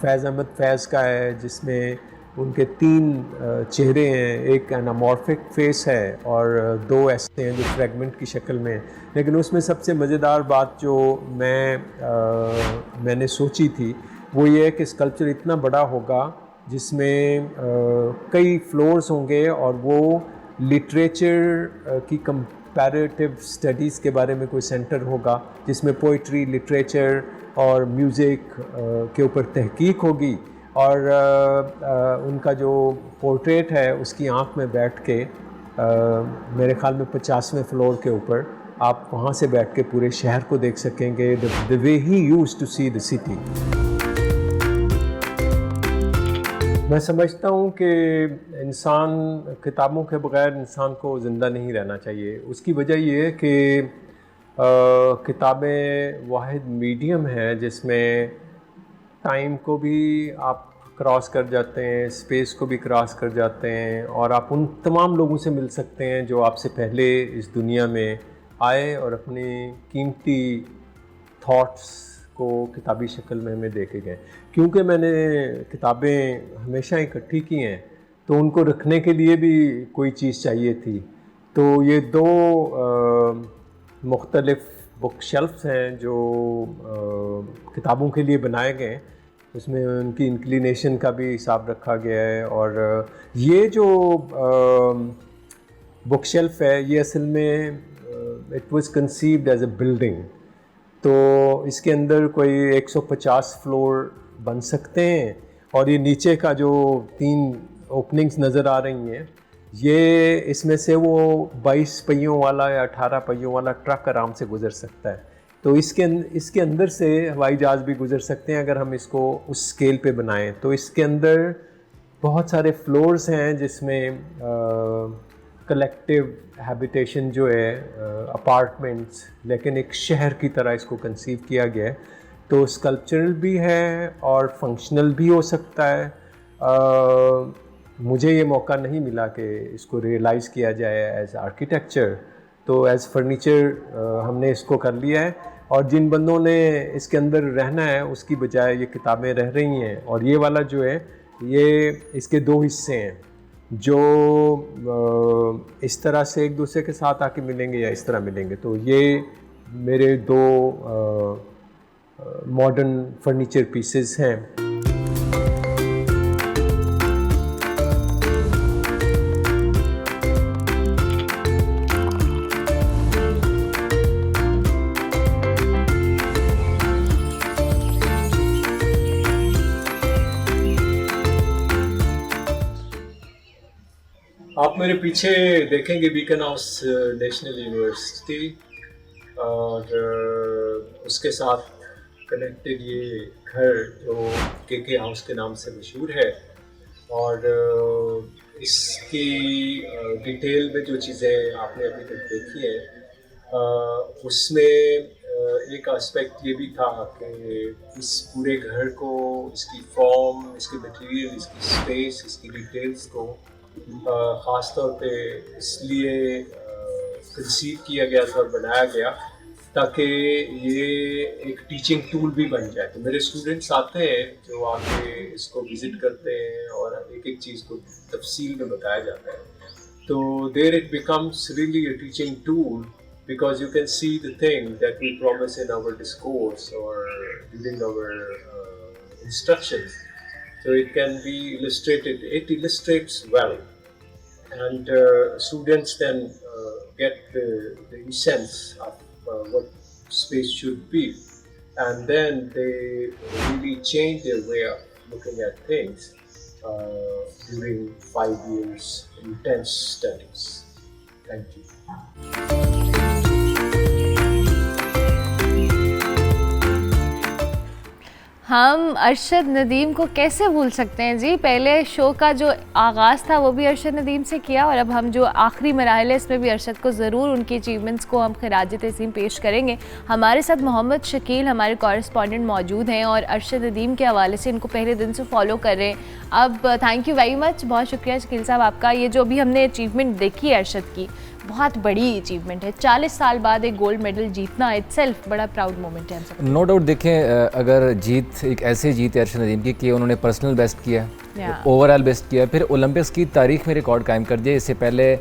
फैज़ अहमद फैज़ का है जिसमें उनके 3 चेहरे हैं, एक एनामॉर्फिक फेस है और 2 ऐसे हैं जो फ्रैगमेंट की शक्ल में हैं। लेकिन उसमें सबसे मज़ेदार बात जो मैंने सोची थी वो ये है कि स्कल्पचर इतना बड़ा होगा जिसमें कई फ्लोर्स होंगे, और वो लिटरेचर की कंपैरेटिव स्टडीज़ के बारे में कोई सेंटर होगा जिसमें पोइट्री, लिटरेचर और म्यूज़िक के ऊपर तहकीक होगी, और उनका जो पोर्ट्रेट है उसकी आँख में बैठ के मेरे ख़्याल में 50वें फ्लोर के ऊपर आप वहाँ से बैठ के पूरे शहर को देख सकेंगे, the way he used to see the city. मैं समझता हूँ कि इंसान किताबों के बग़ैर इंसान को ज़िंदा नहीं रहना चाहिए। उसकी वजह ये है कि किताबें वाहिद मीडियम है जिसमें टाइम को भी आप क्रॉस कर जाते हैं, स्पेस को भी क्रॉस कर जाते हैं, और आप उन तमाम लोगों से मिल सकते हैं जो आपसे पहले इस दुनिया में आए और अपनी कीमती थॉट्स को किताबी शक्ल में हमें दे के गए। क्योंकि मैंने किताबें हमेशा इकट्ठी की हैं तो उनको रखने के लिए भी कोई चीज़ चाहिए थी। तो ये दो मुख्तलिफ बुक शेल्फ्स हैं जो किताबों के लिए बनाए गए, उसमें उनकी इंक्लिनेशन का भी हिसाब रखा गया है। और ये जो बुक शेल्फ है ये असल में it was conceived as a building, तो इसके अंदर कोई 150 फ्लोर बन सकते हैं। और ये नीचे का जो 3 ओपनिंग्स नज़र आ रही हैं, ये इसमें से वो 22 पहियों वाला या 18 पहियों वाला ट्रक आराम से गुजर सकता है। तो इसके अंदर से हवाई जहाज़ भी गुजर सकते हैं अगर हम इसको उस स्केल पे बनाएं। तो इसके अंदर बहुत सारे फ्लोर्स हैं जिसमें कलेक्टिव हैबिटेशन जो है, अपार्टमेंट्स, लेकिन एक शहर की तरह इसको कंसीव किया गया है। तो स्कल्पचरल भी है और फंक्शनल भी हो सकता है। मुझे ये मौका नहीं मिला कि इसको रियलाइज़ किया जाए एज आर्किटेक्चर, तो एज़ फर्नीचर हमने इसको कर लिया है। और जिन बंदों ने इसके अंदर रहना है उसकी बजाय ये किताबें रह रही हैं। और ये वाला जो है ये इसके 2 हिस्से हैं जो इस तरह से एक दूसरे के साथ आके मिलेंगे या इस तरह मिलेंगे। तो ये मेरे 2 मॉडर्न फर्नीचर पीसेस हैं। आप मेरे पीछे देखेंगे बीकन हाउस नेशनल यूनिवर्सिटी, और उसके साथ कनेक्टेड ये घर जो के हाउस के नाम से मशहूर है। और इसकी डिटेल में जो चीज़ें आपने अभी तक देखी हैं उसमें एक एस्पेक्ट ये भी था कि इस पूरे घर को, इसकी फॉर्म, इसके मटेरियल, इसकी स्पेस, इसकी डिटेल्स को ख़ास तौर पे इसलिए कंसीव किया गया था और बनाया गया ताकि ये एक टीचिंग टूल भी बन जाए। तो मेरे स्टूडेंट्स आते हैं जो आके इसको विज़िट करते हैं और एक एक चीज़ को तफसील में बताया जाता है। तो there it becomes really a teaching tool because you can see the thing that we promise in our discourse or during our instructions. So it can be illustrated. It illustrates well, and students then get the essence of what space should be, and then they really change their way of looking at things during 5 years intense studies. Thank you. हम अरशद नदीम को कैसे भूल सकते हैं जी। पहले show का जो आगाज़ था वो भी अरशद नदीम से किया, और अब हम जो आखिरी मराहल है इसमें भी अरशद को ज़रूर उनकी अचीवमेंट्स को हम खिराज तहसीन पेश करेंगे। हमारे साथ मोहम्मद शकील हमारे कॉरेस्पॉन्डेंट मौजूद हैं और अरशद नदीम के हवाले से इनको पहले दिन से फॉलो कर रहे हैं। अब थैंक यू वेरी मच, बहुत शुक्रिया शकील साहब आपका। ये जो भी हमने अचीवमेंट देखी है अरशद की, बहुत बड़ी अचीवमेंट है। 40 साल बाद एक गोल्ड मेडल जीतना इटसेल्फ बड़ा प्राउड मोमेंट है हम सब। No doubt. देखें, अगर जीत एक ऐसी जीत है अरशद नदीम की कि उन्होंने पर्सनल बेस्ट किया, ओवरऑल बेस्ट किया, फिर ओलंपिक्स की तारीख में रिकॉर्ड कायम कर दिया। इससे पहले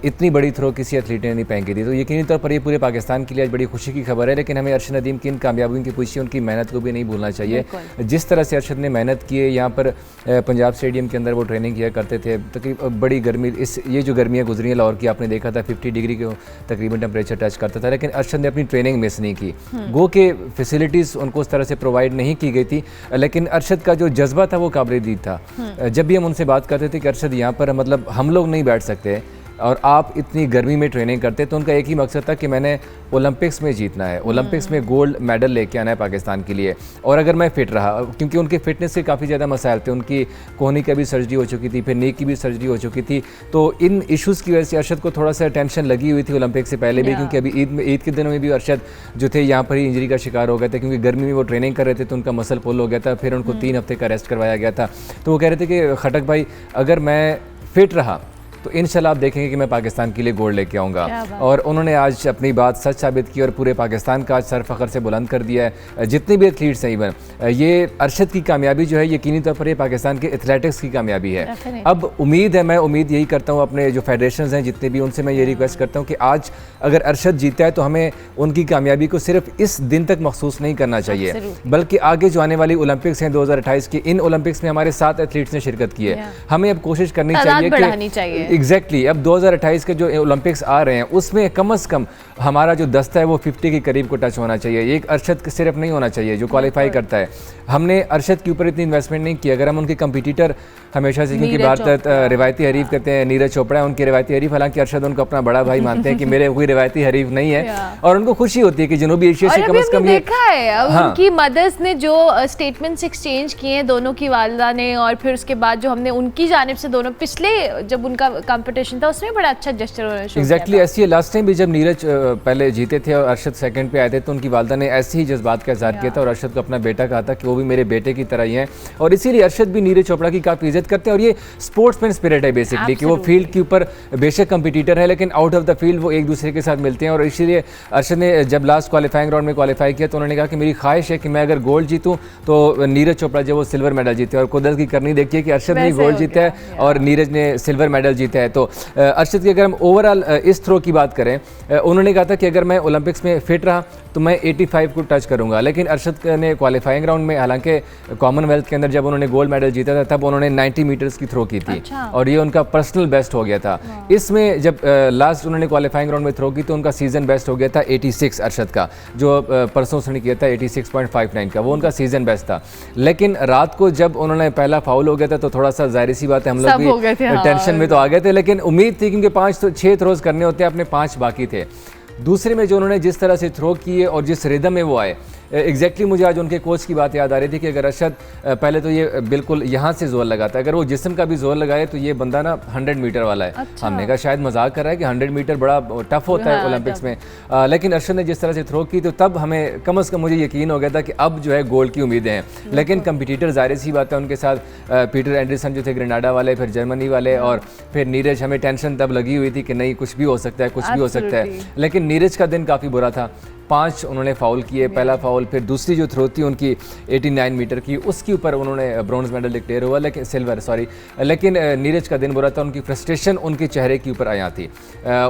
इतनी बड़ी थ्रो किसी एथलीट ने नहीं फेंकी थी। तो यकीनी तौर पर ये पूरे पाकिस्तान के लिए आज बड़ी खुशी की खबर है। लेकिन हमें अरशद नदीम की इन कामयाबियों के पीछे उनकी मेहनत को भी नहीं भूलना चाहिए। जिस तरह से अरशद ने मेहनत की है, यहाँ पर पंजाब स्टेडियम के अंदर वो ट्रेनिंग किया करते थे। तकरीबन बड़ी गर्मी, ये जो गर्मियाँ गुजरी हैं लाहौर की, आपने देखा था 50 डिग्री के तकरीबन टेम्परेचर टच करता था, लेकिन अरशद ने अपनी ट्रेनिंग मिस नहीं की। गो के फैसिलिटीज़ उनको उस तरह से प्रोवाइड नहीं की गई थी, लेकिन अरशद का जो जज्बा था वो काबिल-ए-दीद था। जब भी हम उनसे बात करते थे कि अरशद यहाँ पर मतलब हम लोग नहीं बैठ सकते, और आप इतनी गर्मी में ट्रेनिंग करते, तो उनका एक ही मकसद था कि मैंने ओलंपिक्स में जीतना है, ओलंपिक्स में गोल्ड मेडल लेके आना है पाकिस्तान के लिए। और अगर मैं फिट रहा, क्योंकि उनके फिटनेस के काफ़ी ज़्यादा मसाइल थे, उनकी कोहनी का भी सर्जरी हो चुकी थी, फिर नी की भी सर्जरी हो चुकी थी, तो इन इश्यूज़ की वजह से अरशद को थोड़ा सा टेंशन लगी हुई थी ओलंपिक से पहले भी, क्योंकि अभी ईद के दिनों में भी अरशद जो थे यहाँ पर ही इंजरी का शिकार हो गए थे, क्योंकि गर्मी में वो ट्रेनिंग कर रहे थे तो उनका मसल पुल हो गया था, फिर उनको 3 हफ्ते का रेस्ट करवाया गया था। तो वो कह रहे थे कि खटक भाई अगर मैं फिट रहा तो इंशाल्लाह आप देखेंगे कि मैं पाकिस्तान के लिए गोल्ड लेके आऊँगा। और उन्होंने आज अपनी बात सच साबित की और पूरे पाकिस्तान का आज सर फ़ख्र से बुलंद कर दिया है। जितने भी एथलीट्स हैं, इवन ये अरशद की कामयाबी जो है यकीनी तौर पर ये पाकिस्तान के एथलेटिक्स की कामयाबी है। अब उम्मीद है, मैं उम्मीद यही करता हूँ अपने जो फेडरेशन हैं जितने भी, उनसे मैं ये रिक्वेस्ट करता हूँ कि आज अगर अरशद जीता है तो हमें उनकी कामयाबी को सिर्फ इस दिन तक मखसूस नहीं करना चाहिए, बल्कि आगे जो आने वाली ओलंपिक्स हैं 2028 की, इन ओलंपिक्स में हमारे 7 एथलीट्स ने शिरकत की है। हमें अब कोशिश करनी चाहिए कि एग्जैक्टली अब 2028 के जो ओलंपिक्स आ रहे हैं उसमें कम से कम हमारा जो दस्ता है वो 50 के करीब को टच होना चाहिए। एक अरशद सिर्फ नहीं होना चाहिए जो क्वालिफाई करता है। हमने अरशद के ऊपर इतनी इन्वेस्टमेंट नहीं की। अगर हम उनके कंपटीटर हमेशा से, क्योंकि भारत रिवायती हरीफ कहते हैं, नीरज चोपड़ा है उनके रिवायती हरीफ, हालांकि अरशद उनको अपना बड़ा भाई मानते हैं कि मेरे कोई रिवायती हरीफ नहीं है, और उनको खुशी होती है कि जनूबी एशिया से कम से कम देखा है उनकी मदर्स ने जो स्टेटमेंट्स एक्सचेंज किए हैं दोनों की वालिदा ने, और फिर उसके बाद जो हमने उनकी जानिब से दोनों पिछले जब उनका कंपटीशन था उसमें बड़ा अच्छा जेस्चर उन्होंने शो किया। एग्जैक्टली ऐसी है। लास्ट टाइम भी जब नीरज पहले जीते थे और अरशद सेकंड पे आए थे तो उनकी वालिदा ने ऐसे ही जज्बात का इज़हार किया था और अरशद को अपना बेटा कहा था कि वो भी मेरे बेटे की तरह ही है, और इसीलिए अरशद भी नीरज चोपड़ा की काफ़ी इज्जत करते हैं। और ये स्पोर्ट्समैन स्पिरिट है बेसिकली कि वो फील्ड के ऊपर बेशक कंपटीटर है लेकिन आउट ऑफ द फील्ड वो एक दूसरे के साथ मिलते हैं। और इसीलिए अरशद ने जब लास्ट क्वालिफाइंग राउंड में क्वालिफाई किया तो उन्होंने कहा कि मेरी ख्वाहिश है कि मैं अगर गोल्ड जीतूँ तो नीरज चोपड़ा जो वो सिल्वर मेडल जीते, और कुदरत की करनी देखिए कि अरशद ने गोल्ड जीता है और नीरज ने सिल्वर मेडल जीता है। तो अरशद की अगर हम ओवरऑल इस थ्रो की बात करें, उन्होंने कहा था कि अगर मैं ओलंपिक्स में फिट रहा तो मैं 85 को टच करूंगा, लेकिन अरशद ने क्वालिफाइंग राउंड में, हालांकि कॉमनवेल्थ के अंदर जब उन्होंने गोल्ड मेडल जीता था तब उन्होंने 90 मीटर्स की थ्रो की थी और ये उनका पर्सनल बेस्ट हो गया था। इसमें जब लास्ट उन्होंने क्वालिफाइंग राउंड में थ्रो की तो उनका सीजन बेस्ट हो गया था 86 अरशद का, जो परसों उसने किया था 86.59 का, वो उनका सीजन बेस्ट था। लेकिन रात को जब उन्होंने पहला फाउल हो गया था तो थोड़ा सा जाहिर सी बात है हम लोग भी टेंशन में तो आ गए थे, लेकिन उम्मीद थी क्योंकि 6 थ्रोज करने होते हैं, अपने 5 बाकी थे। दूसरे में जो उन्होंने जिस तरह से थ्रो किए और जिस रिदम में वो आए, एग्जैक्टली मुझे आज उनके कोच की बात याद आ रही थी कि अगर अरशद पहले तो ये बिल्कुल यहाँ से जोर लगाता है, अगर वो जिस्म का भी जोर लगाए तो ये बंदा ना 100 मीटर वाला है। अच्छा। हमने कहा शायद मजाक कर रहा है कि 100 मीटर बड़ा टफ होता है ओलंपिक्स में, लेकिन अरशद ने जिस तरह से थ्रो की तो तब हमें कम से कम मुझे यकीन हो गया था कि अब जो है गोल्ड की उम्मीदें हैं। लेकिन कंपटीटर जाहिर सी बात है उनके साथ पीटर एंडरसन जो थे ग्रेनाडा वाले, फिर जर्मनी वाले, और फिर नीरज, हमें टेंशन तब लगी हुई थी कि नहीं कुछ भी हो सकता है, कुछ भी हो सकता है। लेकिन नीरज का दिन काफ़ी बुरा था, 5 उन्होंने फाउल किए, पहला फाउल, फिर दूसरी जो थ्रो थी उनकी 89 मीटर की, उसके ऊपर उन्होंने ब्रॉन्ज मेडल डिक्लेयर हुआ, लेकिन सिल्वर सॉरी, लेकिन नीरज का दिन बुरा था, उनकी फ्रस्ट्रेशन उनके चेहरे के ऊपर आया थी।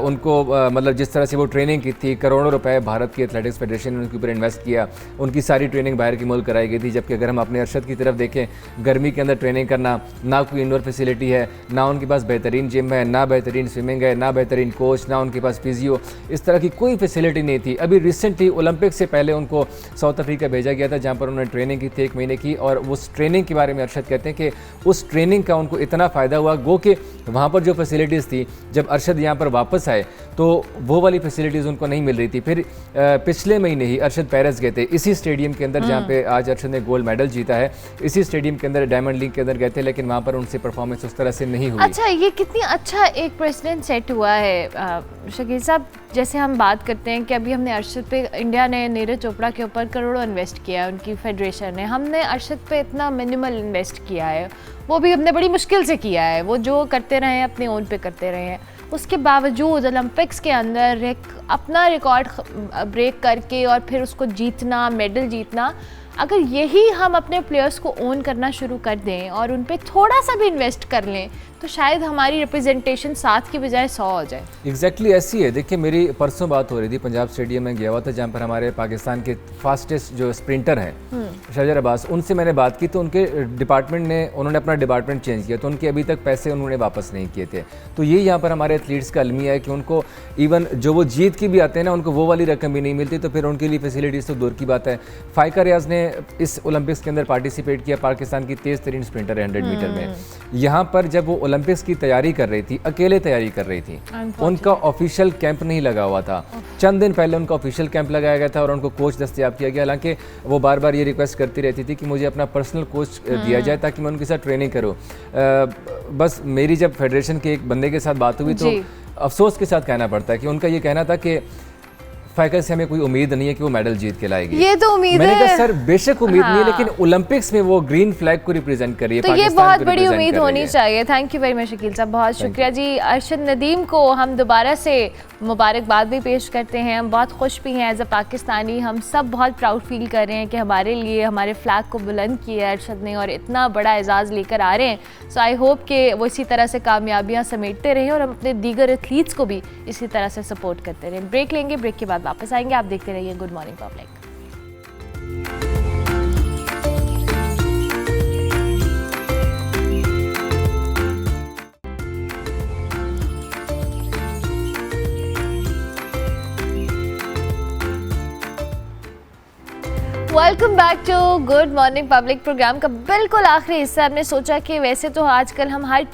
उनको मतलब जिस तरह से वो ट्रेनिंग की थी, करोड़ों रुपए भारत की एथलेटिक्स फेडरेशन ने उनके ऊपर इन्वेस्ट किया, उनकी सारी ट्रेनिंग बाहर की मुल्क कराई गई थी, जबकि अगर हम अपने अरशद की तरफ देखें, गर्मी के अंदर ट्रेनिंग करना, ना कोई इंडोर फैसिलिटी है, ना उनके पास बेहतरीन जिम है, ना बेहतरीन स्विमिंग है, ना बेहतरीन कोच, ना उनके पास फिजियो, इस तरह की कोई फैसिलिटी नहीं थी। अभी रिसेंटली ओलंपिक से पहले उनको साउथ अफ्रीका भेजा गया था जहाँ पर उन्होंने ट्रेनिंग की थी 1 महीने की, और उस ट्रेनिंग के बारे में अरशद कहते हैं कि उस ट्रेनिंग का उनको इतना फ़ायदा हुआ, गो कि वहाँ पर जो फैसिलिटीज़ थी जब अरशद यहाँ पर वापस आए तो वो वाली फैसिलिटीज़ उनको नहीं मिल रही थी। फिर पिछले महीने ही अरशद पेरिस गए थे, इसी स्टेडियम के अंदर जहाँ पे आज अरशद ने गोल्ड मेडल जीता है, इसी स्टेडियम के अंदर डायमंड लीग के अंदर गए थे, लेकिन वहाँ पर उनसे परफॉर्मेंस उस तरह से नहीं हुई। अच्छा, ये कितनी अच्छा एक प्रेसिडेंट सेट हुआ है शकील साहब। जैसे हम बात करते हैं कि अभी हमने अरशद पे, इंडिया ने नीरज चोपड़ा के ऊपर करोड़ों इन्वेस्ट किया है, उनकी फेडरेशन ने, हमने अरशद पे इतना मिनिमल इन्वेस्ट किया है, वो भी हमने बड़ी मुश्किल से किया है, वो जो करते रहे हैं अपने ओन पे करते रहे हैं, उसके बावजूद ओलंपिक्स के अंदर एक अपना रिकॉर्ड ब्रेक करके और फिर उसको जीतना, मेडल जीतना, अगर यही हम अपने प्लेयर्स को ओन करना शुरू कर दें और उन पे थोड़ा सा भी इन्वेस्ट कर लें तो शायद हमारी रिप्रेजेंटेशन 7 की बजाय 100 हो जाए। एग्जैक्टली ऐसी है। देखिए मेरी परसों बात हो रही थी, पंजाब स्टेडियम में गया हुआ था जहाँ पर हमारे पाकिस्तान के फास्टेस्ट जो स्प्रिंटर हैं शजर अब्बास, उनसे मैंने बात की तो उनके डिपार्टमेंट ने, उन्होंने अपना डिपार्टमेंट चेंज किया तो उनके अभी तक पैसे उन्होंने वापस नहीं किए थे। तो ये यहाँ पर हमारे एथलीट्स का अलमिया है कि उनको इवन जो वो जीत के भी आते हैं ना, उनको वो वाली रकम भी नहीं मिलती, तो फिर उनके लिए फैसिलिटीज़ तो दूर की बात है। फ़ाइका रियाज ने इस ओलंपिक्स के अंदर पार्टिसिपेट किया, पाकिस्तान की तेज़ तरीन स्प्रिंटर है 100 मीटर में। यहाँ पर जब वो ओलंपिक्स की तैयारी कर रही थी, अकेले तैयारी कर रही थी, उनका ऑफिशियल कैंप नहीं लगा हुआ था। चंद दिन पहले उनका ऑफिशियल कैंप लगाया गया था और उनको कोच दस्तयाब किया गया। हालांकि वो बार बार ये रिक्वेस्ट करती रहती थी कि मुझे अपना पर्सनल कोच दिया जाए ताकि मैं उनके साथ ट्रेनिंग करूँ। बस मेरी जब फेडरेशन के एक बंदे के साथ बात हुई तो अफसोस के साथ कहना पड़ता है कि उनका ये कहना था कि फाइका से हमें कोई उम्मीद नहीं है कि वो मेडल जीत के लाएगी। ये तो उम्मीद मैंने है। कहा सर बेशक उम्मीद नहीं है, लेकिन ओलंपिक्स में वो ग्रीन फ्लैग को रिप्रेजेंट कर रही है, तो ये पाकिस्तान बहुत को बड़ी represent उम्मीद कर रही होनी है। चाहिए। Thank you very much Shakeel साहब, बहुत शुक्रिया जी। अरशद नदीम को हम दोबारा से मुबारकबाद भी पेश करते हैं। हम बहुत खुश भी हैं एज अ पाकिस्तानी, हम सब बहुत प्राउड फील कर रहे हैं कि हमारे लिए हमारे फ्लैग को बुलंद किया है अरशद ने और इतना बड़ा एजाज़ लेकर आ रहे हैं। सो आई होप कि वो इसी तरह से कामयाबियाँ समेटते रहें और हम अपने दीगर एथलीट्स को भी इसी तरह से सपोर्ट करते रहें। ब्रेक लेंगे, ब्रेक के बाद वापस आएंगे। आप देखते रहिए good morning public. Welcome back to good morning public program का बिल्कुल आखिरी हिस्सा। हमने सोचा कि वैसे तो आजकल हम हर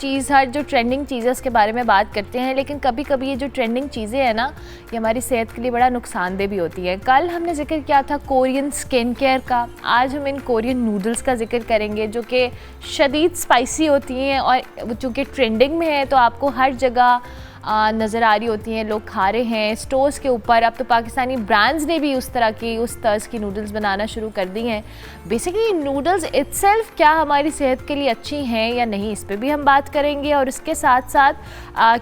जो ट्रेंडिंग चीज़ें उसके बारे में बात करते हैं, लेकिन कभी कभी ये जो ट्रेंडिंग चीज़ें हैं ना, ये हमारी सेहत के लिए बड़ा नुकसानदेह भी होती हैं। कल हमने जिक्र किया था कोरियन स्किन केयर का, आज हम इन कोरियन नूडल्स का जिक्र करेंगे जो कि शदीद स्पाइसी होती हैं और चूँकि ट्रेंडिंग में है तो आपको हर जगह नज़र आ रही होती हैं, लोग खा रहे हैं स्टोर्स के ऊपर। अब तो पाकिस्तानी ब्रांड्स ने भी उस तर्ज की नूडल्स बनाना शुरू कर दी हैं। बेसिकली नूडल्स इटसेल्फ क्या हमारी सेहत के लिए अच्छी हैं या नहीं, इस पे भी हम बात करेंगे। और इसके साथ साथ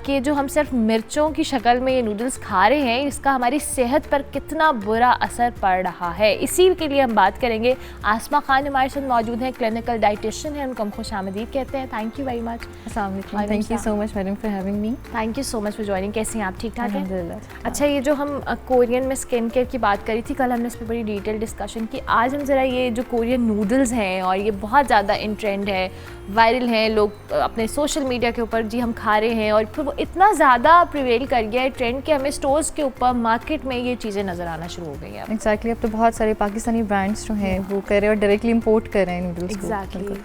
कि जो हम सिर्फ मिर्चों की शक्ल में ये नूडल्स खा रहे हैं, इसका हमारी सेहत पर कितना बुरा असर पड़ रहा है, इसी के लिए हम बात करेंगे। आसमा खान हमारे साथ मौजूद हैं, क्लिनिकल डाइटिशियन हैं, उनको हम खुश आमदीद कहते हैं। Thank you very much. Thank you so much madam for having me. Thank you so much for joining. कैसी हैं आप? ठीक ठाक हैं? अल्हम्दुलिल्लाह। अच्छा, ये जो हम कोरियन में स्किन केयर की बात करी थी कल, हमने इस पर बड़ी डिटेल डिस्कशन की। आज हम ज़रा ये जो कोरियन नूडल्स हैं और ये बहुत ज़्यादा इन ट्रेंड है, वायरल हैं, लोग अपने सोशल मीडिया के ऊपर जी हम खा रहे हैं और फिर वो इतना ज़्यादा प्रिवेल कर गया है ट्रेंड कि हमें स्टोर्स के ऊपर मार्केट में ये चीज़ें नज़र आना शुरू हो गई हैं। एग्जैक्टली, अब तो बहुत सारे पाकिस्तानी ब्रांड्स जो हैं वो कर रहे हैं और डायरेक्टली इंपोर्ट कर रहे हैं नूडल्स को। एग्जैक्टली।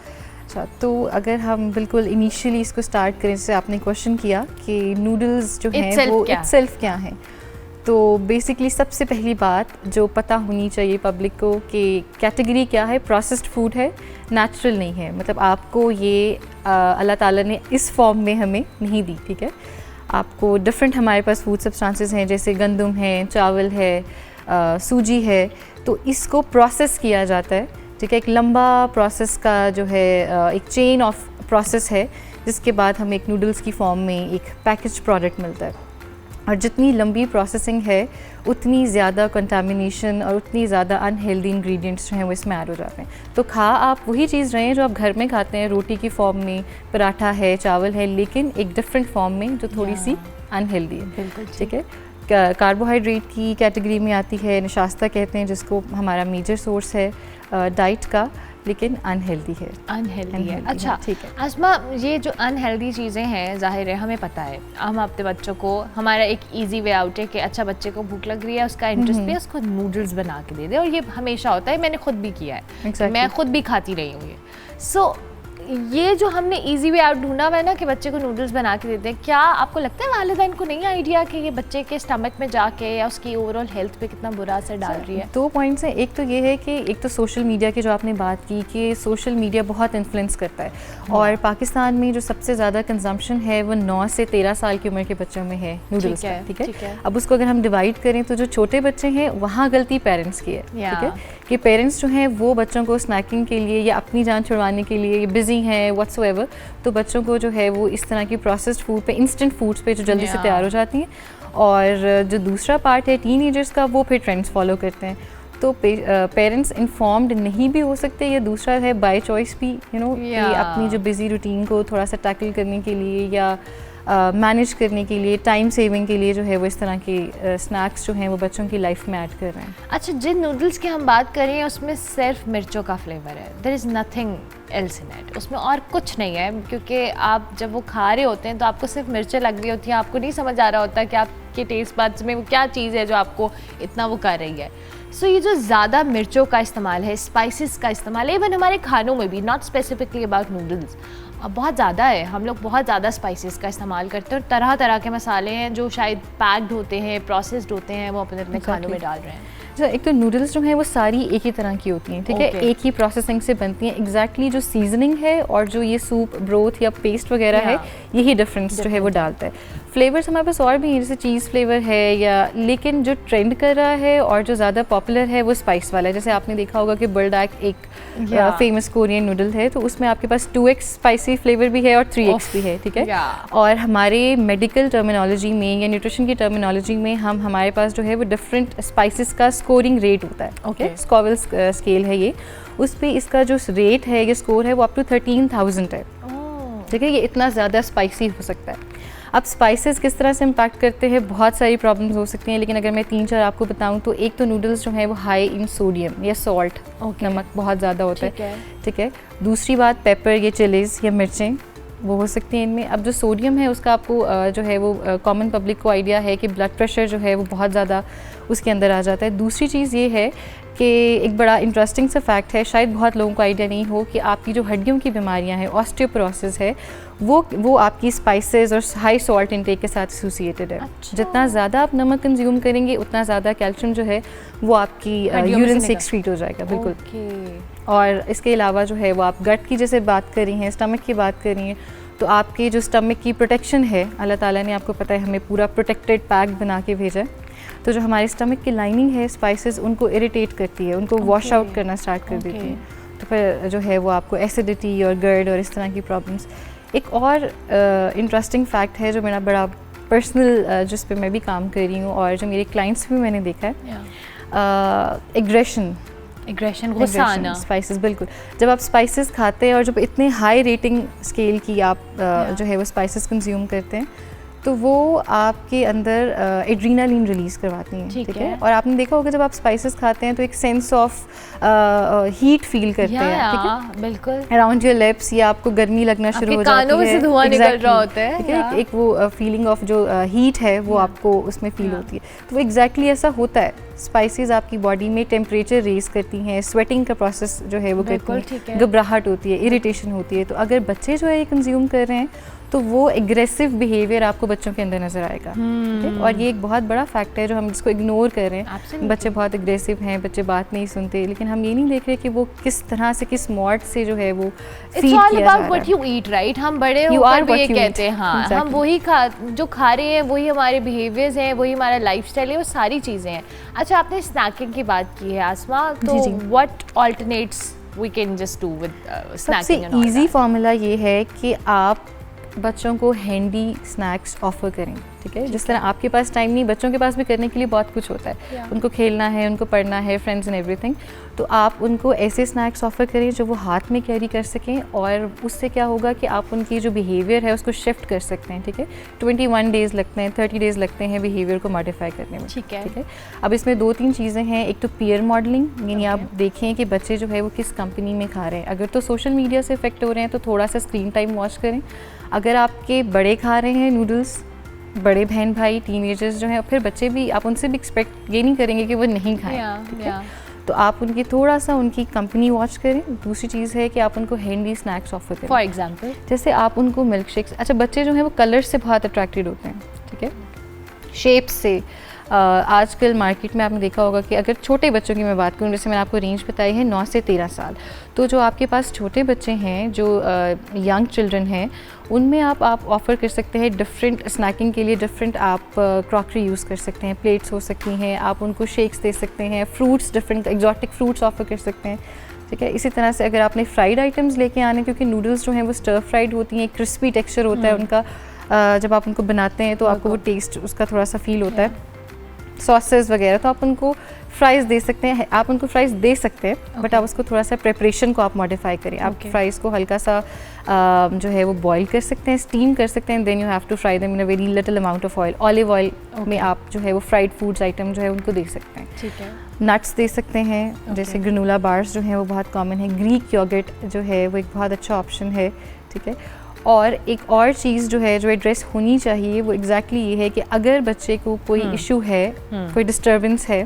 अच्छा, तो अगर हम बिल्कुल इनिशियली इसको स्टार्ट करें, जैसे आपने क्वेश्चन किया कि नूडल्स जो हैं वो इटसेल्फ क्या हैं, तो बेसिकली सबसे पहली बात जो पता होनी चाहिए पब्लिक को कि कैटेगरी क्या है। प्रोसेस्ड फूड है, नेचुरल नहीं है। मतलब आपको ये अल्लाह ताला ने इस फॉर्म में हमें नहीं दी, ठीक है। आपको डिफरेंट हमारे पास फूड सब्सटेंसेस हैं, जैसे गंदम है, चावल है, सूजी है, तो इसको प्रोसेस किया जाता है, ठीक है। एक लंबा प्रोसेस का जो है एक चेन ऑफ प्रोसेस है, जिसके बाद हमें एक नूडल्स की फॉर्म में एक पैकेज प्रोडक्ट मिलता है। और जितनी लंबी प्रोसेसिंग है उतनी ज़्यादा कंटामिनेशन और उतनी ज़्यादा अनहेल्दी इंग्रेडिएंट्स जो हैं वो इसमें ऐड हो जाते हैं। तो खा आप वही चीज़ रहे हैं जो आप घर में खाते हैं, रोटी की फॉर्म में, पराठा है, चावल है, लेकिन एक डिफरेंट फॉर्म में जो थोड़ी सी अनहेल्दी है। बिल्कुल ठीक है। कार्बोहाइड्रेट की कैटेगरी में आती है, निशास्ता कहते हैं जिसको हमारा मेजर सोर्स है डाइट का, लेकिन अनहेल्दी है। अनहेल्दी है, unhealthy अच्छा। ठीक है। आसमा, ये जो अनहेल्दी चीज़ें हैं, जाहिर है हमें पता है, हम अपने बच्चों को, हमारा एक इजी वे आउट है कि अच्छा बच्चे को भूख लग रही है, उसका इंटरेस्ट भी है, उसको नूडल्स बना के दे दे। और ये हमेशा होता है, मैंने खुद भी किया है। Exactly. मैं खुद भी खाती रही हूँ ये। सो ये जो हमने इजी वे आउट ढूंढा हुआ है ना कि बच्चे को नूडल्स बना के देते हैं, क्या आपको लगता है वालिदैन को नहीं आइडिया कि ये बच्चे के स्टमक में जाके या उसकी ओवरऑल हेल्थ पे कितना बुरा असर डाल रही है? 2 पॉइंट्स हैं। एक तो ये है कि एक तो सोशल मीडिया की जो आपने बात की कि सोशल मीडिया बहुत इन्फ्लुएंस करता है, और पाकिस्तान में जो सबसे ज़्यादा कंजम्पशन है वो 9 से 13 साल की उम्र के बच्चों में है नूडल्स का, ठीक है। अब उसको अगर हम डिवाइड करें तो जो छोटे बच्चे हैं वहाँ गलती पेरेंट्स की है, ठीक है, कि पेरेंट्स जो हैं वो बच्चों को स्नैकिंग के लिए या अपनी जान छुड़वाने के लिए बिजी हैं व्हाट्सएवर, तो बच्चों को जो है वो इस तरह की प्रोसेस्ड फूड पे, इंस्टेंट फूड्स पे जो जल्दी से तैयार हो जाती हैं। और जो दूसरा पार्ट है टीनेजर्स का, वो फिर ट्रेंड्स फॉलो करते हैं। तो पेरेंट्स इन्फॉर्म्ड नहीं भी हो सकते, या दूसरा है बाय चॉइस भी, यू नो, कि अपनी जो बिजी रूटीन को थोड़ा सा टैकल करने के लिए या मैनेज करने के लिए, टाइम सेविंग के लिए जो है वो इस तरह के स्नैक्स जो हैं वो बच्चों की लाइफ में ऐड कर रहे हैं। अच्छा, जिन नूडल्स की हम बात कर रहे हैं उसमें सिर्फ मिर्चों का फ्लेवर है, there is nothing else in it, उसमें और कुछ नहीं है, क्योंकि आप जब वो खा रहे होते हैं तो आपको सिर्फ मिर्चें लग रही होती हैं, आपको नहीं समझ आ रहा होता कि आप आपके टेस्ट बड्स में वो क्या चीज़ है जो आपको इतना वो कर रही है। सो ये जो ज़्यादा मिर्चों का इस्तेमाल है, स्पाइसेस का इस्तेमाल है, इवन हमारे खानों में भी, नॉट स्पेसिफिकली अबाउट नूडल्स, बहुत ज़्यादा है। हम लोग बहुत ज़्यादा स्पाइसेस का इस्तेमाल करते हैं और तरह तरह के मसाले हैं जो शायद पैक्ड होते हैं, प्रोसेस्ड होते हैं, वो अपने अपने खानों में डाल रहे हैं। एक तो नूडल्स जो है वो सारी एक ही तरह की होती हैं, ठीक है, एक ही प्रोसेसिंग से बनती हैं। एग्जैक्टली जो सीजनिंग है और जो ये सूप ब्रोथ या पेस्ट वगैरह है, यही डिफरेंस जो है वो डालता है। फ्लेवर्स हमारे पास और भी हैं, जैसे चीज़ फ्लेवर है या, लेकिन जो ट्रेंड कर रहा है और जो ज़्यादा पॉपुलर है वो स्पाइस वाला है। जैसे आपने देखा होगा कि बुलडॉग एक फेमस कोरियन नूडल है, तो उसमें आपके पास 2x स्पाइसी फ्लेवर भी है और 3x भी है, ठीक है। और हमारे मेडिकल टर्मिनोलॉजी में या न्यूट्रिशन की टर्मिनोलॉजी में हमारे पास जो है वो डिफरेंट स्पाइसेस का स्कोरिंग रेट होता है, ओके, स्कोविल स्केल है ये, उस पर इसका जो रेट है, ये स्कोर है वो अप टू 13,000 है, ठीक है। ये इतना ज़्यादा स्पाइसी हो सकता है। अब स्पाइसेस किस तरह से इम्पैक्ट करते हैं, बहुत सारी प्रॉब्लम्स हो सकती हैं, लेकिन अगर मैं 3-4 आपको बताऊं तो एक तो नूडल्स जो है वो हाई इन सोडियम या सॉल्ट, नमक बहुत ज़्यादा होता है, ठीक है। दूसरी बात, पेपर या चिलीज़ या मिर्चें वो हो सकती हैं इनमें। अब जो सोडियम है उसका आपको जो है वो कॉमन पब्लिक को आइडिया है कि ब्लड प्रेशर जो है वो बहुत ज़्यादा उसके अंदर आ जाता है। दूसरी चीज़ ये है कि एक बड़ा इंटरेस्टिंग सा फैक्ट है, शायद बहुत लोगों को आइडिया नहीं हो, कि आपकी जो हड्डियों की बीमारियां हैं, ऑस्टियोपोरोसिस है, वो आपकी स्पाइसेस और हाई सॉल्ट इनटेक के साथ एसोसिएटेड है। जितना ज़्यादा आप नमक कंज्यूम करेंगे उतना ज़्यादा कैल्शियम जो है वो आपकी यूरिन से एक्सक्रीट हो जाएगा, बिल्कुल। और इसके अलावा जो है वो आप गट की जैसे बात कर रही हैं, स्टमक की बात कर रही हैं, तो आपके जो स्टमक की प्रोटेक्शन है, अल्लाह ताला ने आपको पता है हमें पूरा प्रोटेक्टेड पैक बना के भेजा है, तो जो हमारे स्टमक की लाइनिंग है, स्पाइसेस उनको इरिटेट करती है, उनको वॉश आउट करना स्टार्ट कर देती है, तो फिर जो है वो आपको एसिडिटी और गर्ड और इस तरह की प्रॉब्लम्स। एक और इंटरेस्टिंग फैक्ट है जो मेरा बड़ा पर्सनल, जिस पे मैं भी काम कर रही हूँ और जो मेरे क्लाइंट्स भी मैंने देखा है, एग्रेशन, गुस्सा आना, स्पाइसेस, बिल्कुल। जब आप स्पाइसेस खाते हैं और जब इतने हाई रेटिंग स्केल की आप जो है वो स्पाइसेस कंज्यूम करते हैं, तो वो आपके अंदर एड्रीनालिन रिलीज़ करवाती हैं, ठीक है। और आपने देखा होगा जब आप स्पाइसेस खाते हैं तो एक सेंस ऑफ हीट फील करते हैं, ठीक है, बिल्कुल, अराउंड योर लिप्स, या आपको गर्मी लगना शुरू हो जाती है, कानों से धुआं निकल रहा होता है, ठीक है। एक वो फीलिंग ऑफ जो हीट है वो आपको उसमें फील होती है, तो वो एग्जैक्टली ऐसा होता है। स्पाइसेस आपकी बॉडी में टेम्परेचर रेज करती हैं, स्वेटिंग का प्रोसेस जो है वो करती है, घबराहट होती है, इरिटेशन होती है। तो अगर बच्चे जो है ये कंज्यूम कर रहे हैं तो वो एग्रेसिव बिहेवियर आपको बच्चों के अंदर नजर आएगा, ठीक है। और ये एक बहुत बड़ा फैक्ट है जो हम जिसको इग्नोर कर रहे हैं। बच्चे बहुत एग्रेसिव हैं, बच्चे बात नहीं सुनते, लेकिन हम ये नहीं देख रहे कि वो किस तरह से, किस मॉड से जो है वो फीड किया जा रहा है। व्हाट यू ईट, राइट, हम बड़े होकर भी ये कहते हैं, हाँ, हम वही जो खा रहे हैं वही हमारे बिहेवियर्स हैं, वही हमारा लाइफस्टाइल है, वो सारी चीज़ें हैं। अच्छा, आपने स्नैकिंग की बात की है आसमा, तो what alternates we can just do with snacking? सबसे ईजी फार्मूला ये है कि आप बच्चों को हैंडी स्नैक्स ऑफर करें, ठीक है। जिस तरह आपके पास टाइम नहीं, बच्चों के पास भी करने के लिए बहुत कुछ होता है, उनको खेलना है, उनको पढ़ना है, फ्रेंड्स एंड एवरीथिंग, तो आप उनको ऐसे स्नैक्स ऑफर करें जो वो हाथ में कैरी कर सकें, और उससे क्या होगा कि आप उनकी जो बिहेवियर है उसको शिफ्ट कर सकते हैं, ठीक है। 21 डेज़ लगते हैं, 30 डेज़ लगते हैं बिहेवियर को मॉडिफाई करने में, ठीक है। अब इसमें 2-3 चीज़ें हैं। एक तो पीयर मॉडलिंग, यानी आप देखें कि बच्चे जो है वो किस कंपनी में खा रहे हैं। अगर तो सोशल मीडिया से इफेक्ट हो रहे हैं तो थोड़ा सा स्क्रीन टाइम वॉच करें। अगर आपके बड़े खा रहे हैं नूडल्स, बड़े बहन भाई, टीनेजर्स जो हैं, फिर बच्चे भी, आप उनसे भी एक्सपेक्ट ये नहीं करेंगे कि वो नहीं खाएं, ठीक है। तो आप उनकी थोड़ा सा उनकी कंपनी वॉच करें। दूसरी चीज़ है कि आप उनको हैंडी स्नैक्स ऑफर करें। फॉर एग्जांपल जैसे आप उनको मिल्क शेक्स, अच्छा बच्चे जो हैं वो कलर से बहुत अट्रैक्टेड होते हैं, ठीक है, शेप से। आजकल मार्केट में आपने देखा होगा कि अगर छोटे बच्चों की मैं बात करूँ, जैसे मैंने आपको रेंज बताई है 9 से 13 साल, तो जो आपके पास छोटे बच्चे हैं, जो यंग चिल्ड्रन हैं, उनमें आप ऑफ़र कर सकते हैं डिफरेंट स्नैकिंग के लिए, डिफरेंट आप क्रॉकरी यूज़ कर सकते हैं, प्लेट्स हो सकती हैं, आप उनको शेक्स दे सकते हैं, fruits, different exotic fruits offer कर सकते हैं, ठीक है। इसी तरह से अगर आपने फ्राइड आइटम्स लेके आने, क्योंकि नूडल्स जो हैं वो स्टर फ्राइड होती हैं, क्रिस्पी टेक्सचर होता है उनका, जब आप उनको बनाते हैं तो आपको वो टेस्ट उसका थोड़ा सा फील होता है, सॉसेस वगैरह, तो आप उनको फ्राइज़ दे सकते हैं। आप उनको फ्राइज़ दे सकते हैं, बट आप उसको थोड़ा सा प्रिपरेशन को आप मॉडिफाई करें। आप फ्राइज़ को हल्का सा जो है वो बॉईल कर सकते हैं, स्टीम कर सकते हैं, then you have to fry them in a very little amount of oil. Olive oil में आप जो है वो फ्राइड फूड्स आइटम जो है उनको दे सकते हैं, ठीक है। नट्स दे सकते हैं, जैसे ग्रेनोला बार्स जो हैं वो बहुत कॉमन है। ग्रीक योगर्ट जो है वो एक बहुत अच्छा ऑप्शन है, ठीक है। और एक और चीज़ जो है जो एड्रेस होनी चाहिए वो एग्जैक्टली ये है कि अगर बच्चे को कोई इशू है, कोई डिस्टर्बेंस है,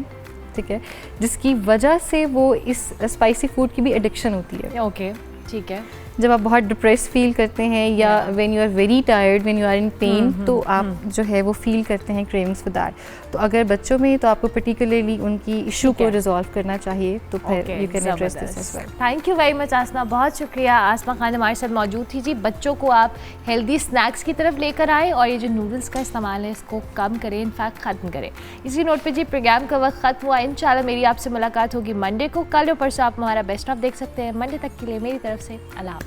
ठीक है, जिसकी वजह से वो इस स्पाइसी फूड की भी एडिक्शन होती है। ओके, ठीक है। जब आप बहुत डिप्रेस फील करते हैं या when you are very tired, when you are in pain, तो आप जो है वो फील करते हैं क्रेविंग्स फॉर दैट। तो अगर बच्चों में तो आपको पर्टिकुलरली उनकी इशू को रिजॉल्व करना चाहिए, तो फिर you can address this as well. Thank you very much Asma, बहुत शुक्रिया। आसमा खान हमारे साथ मौजूद थी जी। बच्चों को आप हेल्दी स्नैक्स की तरफ लेकर आए और ये जो नूडल्स का इस्तेमाल है इसको कम करें, इनफैक्ट ख़त्म करें। इसी नोट पे जी प्रोग्राम का वक्त ख़त्म हुआ। इंशाल्लाह मेरी आपसे मुलाकात होगी मंडे को। कल और परसों आप हमारा बेस्ट ऑफ देख सकते हैं। मंडे तक के लिए मेरी तरफ से अल्लाह हाफ़िज़।